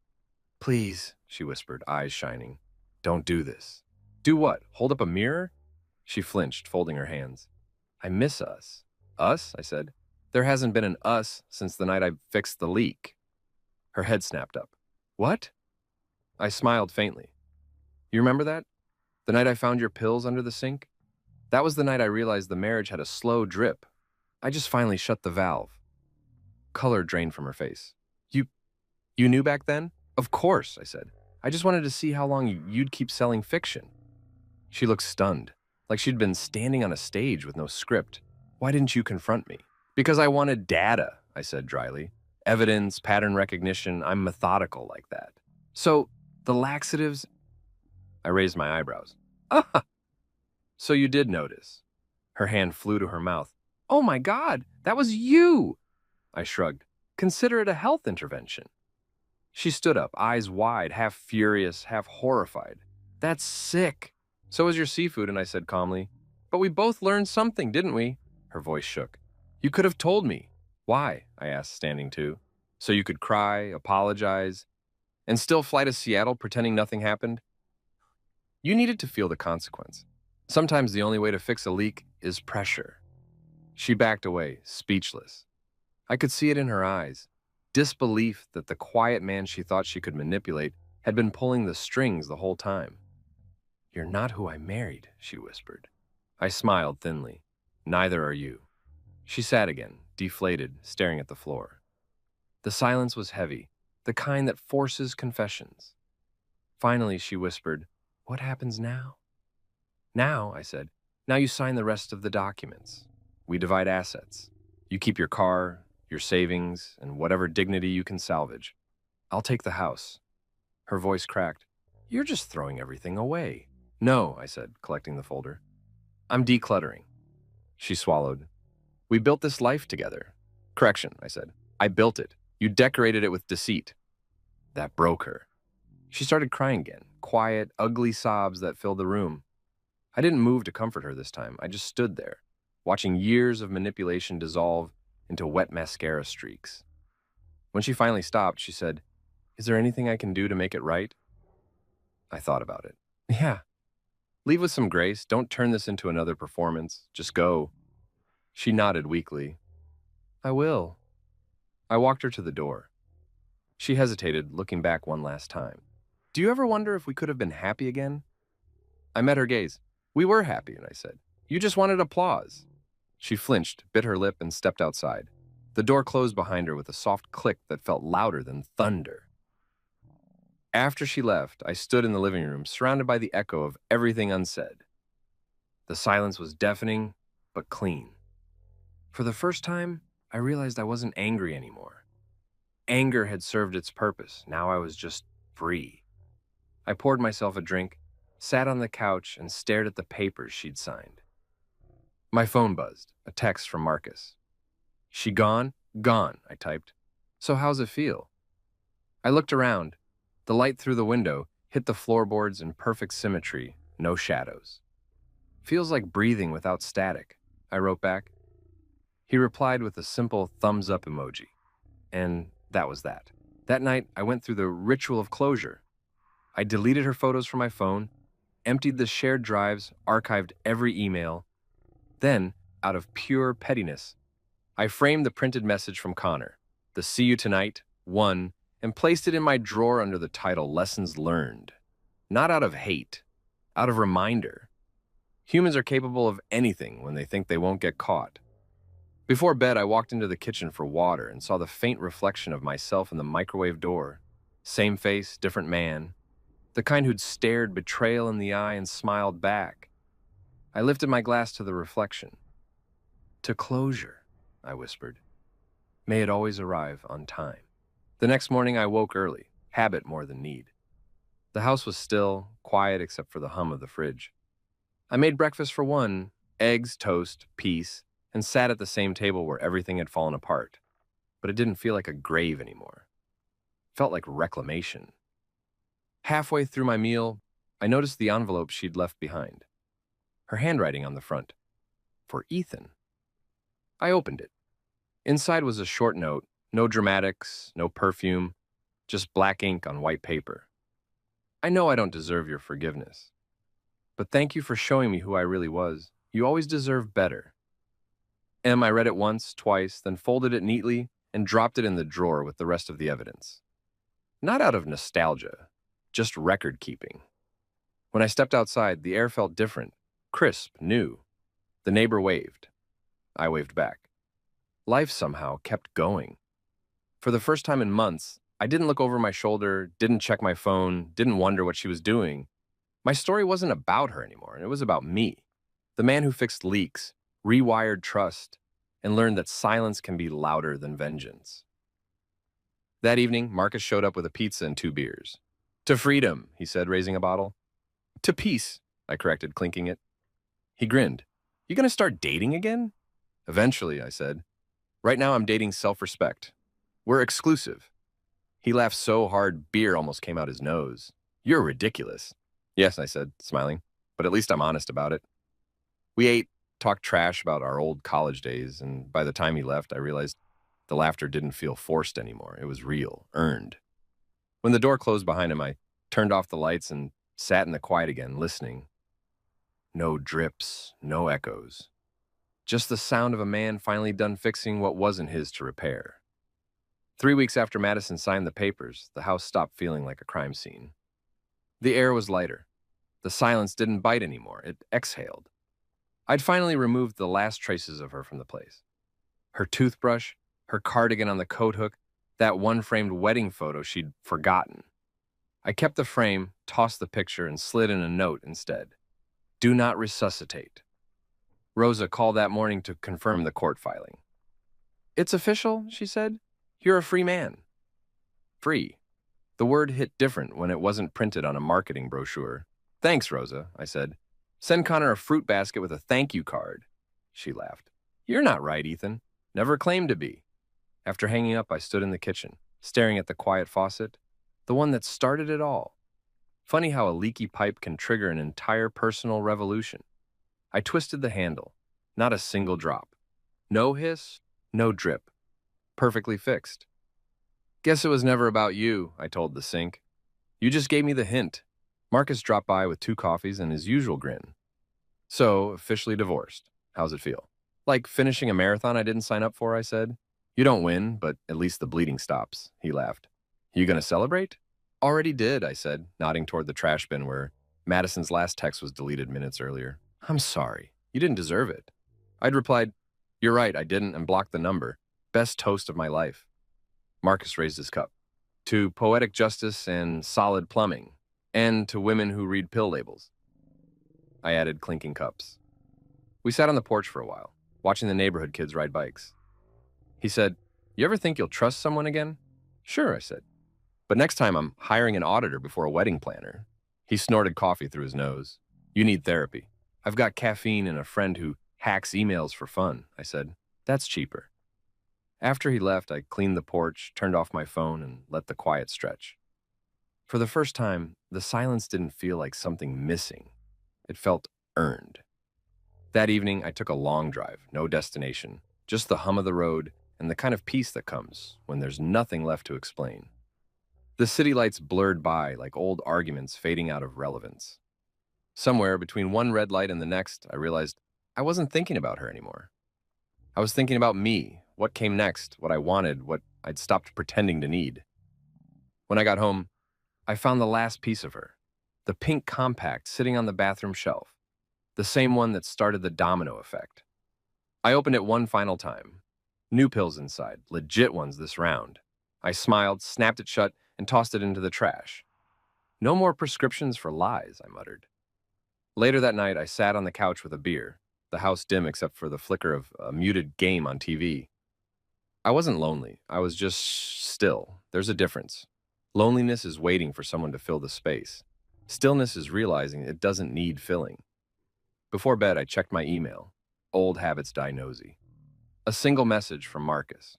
Please, she whispered, eyes shining. Don't do this. Do what? Hold up a mirror? She flinched, folding her hands. I miss us. Us? I said. There hasn't been an us since the night I fixed the leak. Her head snapped up. What? I smiled faintly. You remember that? The night I found your pills under the sink? That was the night I realized the marriage had a slow drip. I just finally shut the valve. Color drained from her face. You knew back then? Of course, I said. I just wanted to see how long you'd keep selling fiction. She looked stunned, like she'd been standing on a stage with no script. Why didn't you confront me? Because I wanted data, I said dryly. Evidence, pattern recognition, I'm methodical like that. So, the laxatives... I raised my eyebrows. Ah! So you did notice. Her hand flew to her mouth. Oh my God, that was you! I shrugged. Consider it a health intervention. She stood up, eyes wide, half furious, half horrified. That's sick. So was your seafood, and I said calmly. But we both learned something, didn't we? Her voice shook. You could have told me. Why? I asked, standing too. So you could cry, apologize, and still fly to Seattle pretending nothing happened? You needed to feel the consequence. Sometimes the only way to fix a leak is pressure. She backed away, speechless. I could see it in her eyes. Disbelief that the quiet man she thought she could manipulate had been pulling the strings the whole time. You're not who I married, she whispered. I smiled thinly. Neither are you. She sat again, deflated, staring at the floor. The silence was heavy, the kind that forces confessions. Finally, she whispered, "What happens now?" "Now," I said, "now you sign the rest of the documents. We divide assets. You keep your car, your savings, and whatever dignity you can salvage. I'll take the house." Her voice cracked. "You're just throwing everything away." "No," I said, collecting the folder. "I'm decluttering." She swallowed. "We built this life together." "Correction," I said. "I built it. You decorated it with deceit." That broke her. She started crying again, quiet, ugly sobs that filled the room. I didn't move to comfort her this time. I just stood there, watching years of manipulation dissolve into wet mascara streaks. When she finally stopped, she said, "Is there anything I can do to make it right?" I thought about it. "Yeah. Leave with some grace. Don't turn this into another performance. Just go." She nodded weakly. "I will." I walked her to the door. She hesitated, looking back one last time. "Do you ever wonder if we could have been happy again?" I met her gaze. "We were happy," and I said. "You just wanted applause." She flinched, bit her lip, and stepped outside. The door closed behind her with a soft click that felt louder than thunder. After she left, I stood in the living room, surrounded by the echo of everything unsaid. The silence was deafening, but clean. For the first time, I realized I wasn't angry anymore. Anger had served its purpose. Now I was just free. I poured myself a drink, sat on the couch, and stared at the papers she'd signed. My phone buzzed, a text from Marcus. "She gone?" "Gone," I typed. "So how's it feel?" I looked around. The light through the window hit the floorboards in perfect symmetry, no shadows. "Feels like breathing without static," I wrote back. He replied with a simple thumbs-up emoji. And that was that. That night, I went through the ritual of closure. I deleted her photos from my phone, emptied the shared drives, archived every email. Then, out of pure pettiness, I framed the printed message from Connor, the "See you tonight," one, and placed it in my drawer under the title "Lessons Learned." Not out of hate, out of reminder. Humans are capable of anything when they think they won't get caught. Before bed, I walked into the kitchen for water and saw the faint reflection of myself in the microwave door. Same face, different man. The kind who'd stared betrayal in the eye and smiled back. I lifted my glass to the reflection. "To closure," I whispered. "May it always arrive on time." The next morning, I woke early, habit more than need. The house was still, quiet except for the hum of the fridge. I made breakfast for one, eggs, toast, peas, and sat at the same table where everything had fallen apart. But it didn't feel like a grave anymore. It felt like reclamation. Halfway through my meal, I noticed the envelope she'd left behind. Her handwriting on the front. For Ethan. I opened it. Inside was a short note, no dramatics, no perfume, just black ink on white paper. "I know I don't deserve your forgiveness, but thank you for showing me who I really was. You always deserve better." I read it once, twice, then folded it neatly and dropped it in the drawer with the rest of the evidence. Not out of nostalgia, just record keeping. When I stepped outside, the air felt different, crisp, new. The neighbor waved. I waved back. Life somehow kept going. For the first time in months, I didn't look over my shoulder, didn't check my phone, didn't wonder what she was doing. My story wasn't about her anymore, it was about me. The man who fixed leaks, rewired trust, and learned that silence can be louder than vengeance. That evening, Marcus showed up with a pizza and 2 beers. "To freedom," he said, raising a bottle. "To peace," I corrected, clinking it. He grinned. "You gonna start dating again?" "Eventually," I said. "Right now I'm dating self-respect. We're exclusive." He laughed so hard, beer almost came out his nose. "You're ridiculous." "Yes," I said, smiling, "but at least I'm honest about it." We ate, talked trash about our old college days, and by the time he left, I realized the laughter didn't feel forced anymore. It was real, earned. When the door closed behind him, I turned off the lights and sat in the quiet again, listening. No drips, no echoes. Just the sound of a man finally done fixing what wasn't his to repair. 3 weeks after Madison signed the papers, the house stopped feeling like a crime scene. The air was lighter. The silence didn't bite anymore. It exhaled. I'd finally removed the last traces of her from the place. Her toothbrush, her cardigan on the coat hook, that one framed wedding photo she'd forgotten. I kept the frame, tossed the picture, and slid in a note instead. Do not resuscitate. Rosa called that morning to confirm the court filing. It's official, she said. You're a free man. Free. The word hit different when it wasn't printed on a marketing brochure. Thanks, Rosa, I said. Send Connor a fruit basket with a thank you card. She laughed. You're not right, Ethan. Never claimed to be. After hanging up, I stood in the kitchen, staring at the quiet faucet, the one that started it all. Funny how a leaky pipe can trigger an entire personal revolution. I twisted the handle. Not a single drop. No hiss, no drip. Perfectly fixed. Guess it was never about you, I told the sink. You just gave me the hint. Marcus dropped by with 2 coffees and his usual grin. So, officially divorced. How's it feel? Like finishing a marathon I didn't sign up for, I said. You don't win, but at least the bleeding stops, he laughed. You gonna celebrate? Already did, I said, nodding toward the trash bin where Madison's last text was deleted minutes earlier. I'm sorry. You didn't deserve it. I'd replied, you're right, I didn't, and blocked the number. Best toast of my life. Marcus raised his cup. To poetic justice and solid plumbing, and to women who read pill labels. I added clinking cups. We sat on the porch for a while, watching the neighborhood kids ride bikes. He said, you ever think you'll trust someone again? Sure, I said. But next time I'm hiring an auditor before a wedding planner. He snorted coffee through his nose. You need therapy. I've got caffeine and a friend who hacks emails for fun, I said. That's cheaper. After he left, I cleaned the porch, turned off my phone, and let the quiet stretch. For the first time, the silence didn't feel like something missing. It felt earned. That evening, I took a long drive, no destination, just the hum of the road and the kind of peace that comes when there's nothing left to explain. The city lights blurred by like old arguments fading out of relevance. Somewhere between one red light and the next, I realized I wasn't thinking about her anymore. I was thinking about me, what came next, what I wanted, what I'd stopped pretending to need. When I got home, I found the last piece of her, the pink compact sitting on the bathroom shelf, the same one that started the domino effect. I opened it one final time. New pills inside, legit ones this round. I smiled, snapped it shut, and tossed it into the trash. No more prescriptions for lies, I muttered. Later that night, I sat on the couch with a beer, the house dim except for the flicker of a muted game on TV. I wasn't lonely. I was just still. There's a difference. Loneliness is waiting for someone to fill the space. Stillness is realizing it doesn't need filling. Before bed, I checked my email. Old habits die nosy. A single message from Marcus.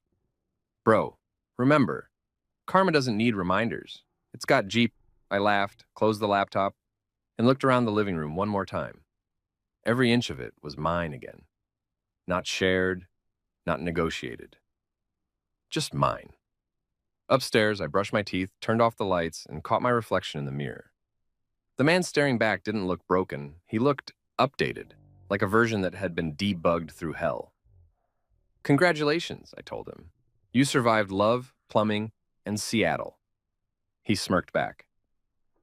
Bro, remember, karma doesn't need reminders. It's got Jeep. I laughed, closed the laptop, and looked around the living room one more time. Every inch of it was mine again. Not shared, not negotiated. Just mine. Upstairs, I brushed my teeth, turned off the lights, and caught my reflection in the mirror. The man staring back didn't look broken. He looked updated, like a version that had been debugged through hell. Congratulations, I told him. You survived love, plumbing, and Seattle. He smirked back.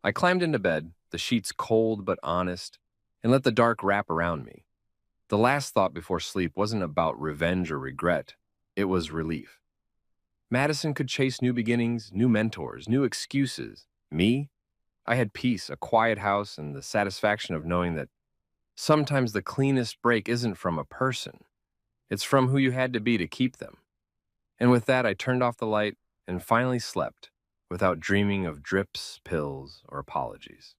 I climbed into bed, the sheets cold but honest, and let the dark wrap around me. The last thought before sleep wasn't about revenge or regret. It was relief. Madison could chase new beginnings, new mentors, new excuses. Me? I had peace, a quiet house, and the satisfaction of knowing that sometimes the cleanest break isn't from a person. It's from who you had to be to keep them. And with that, I turned off the light and finally slept without dreaming of drips, pills, or apologies.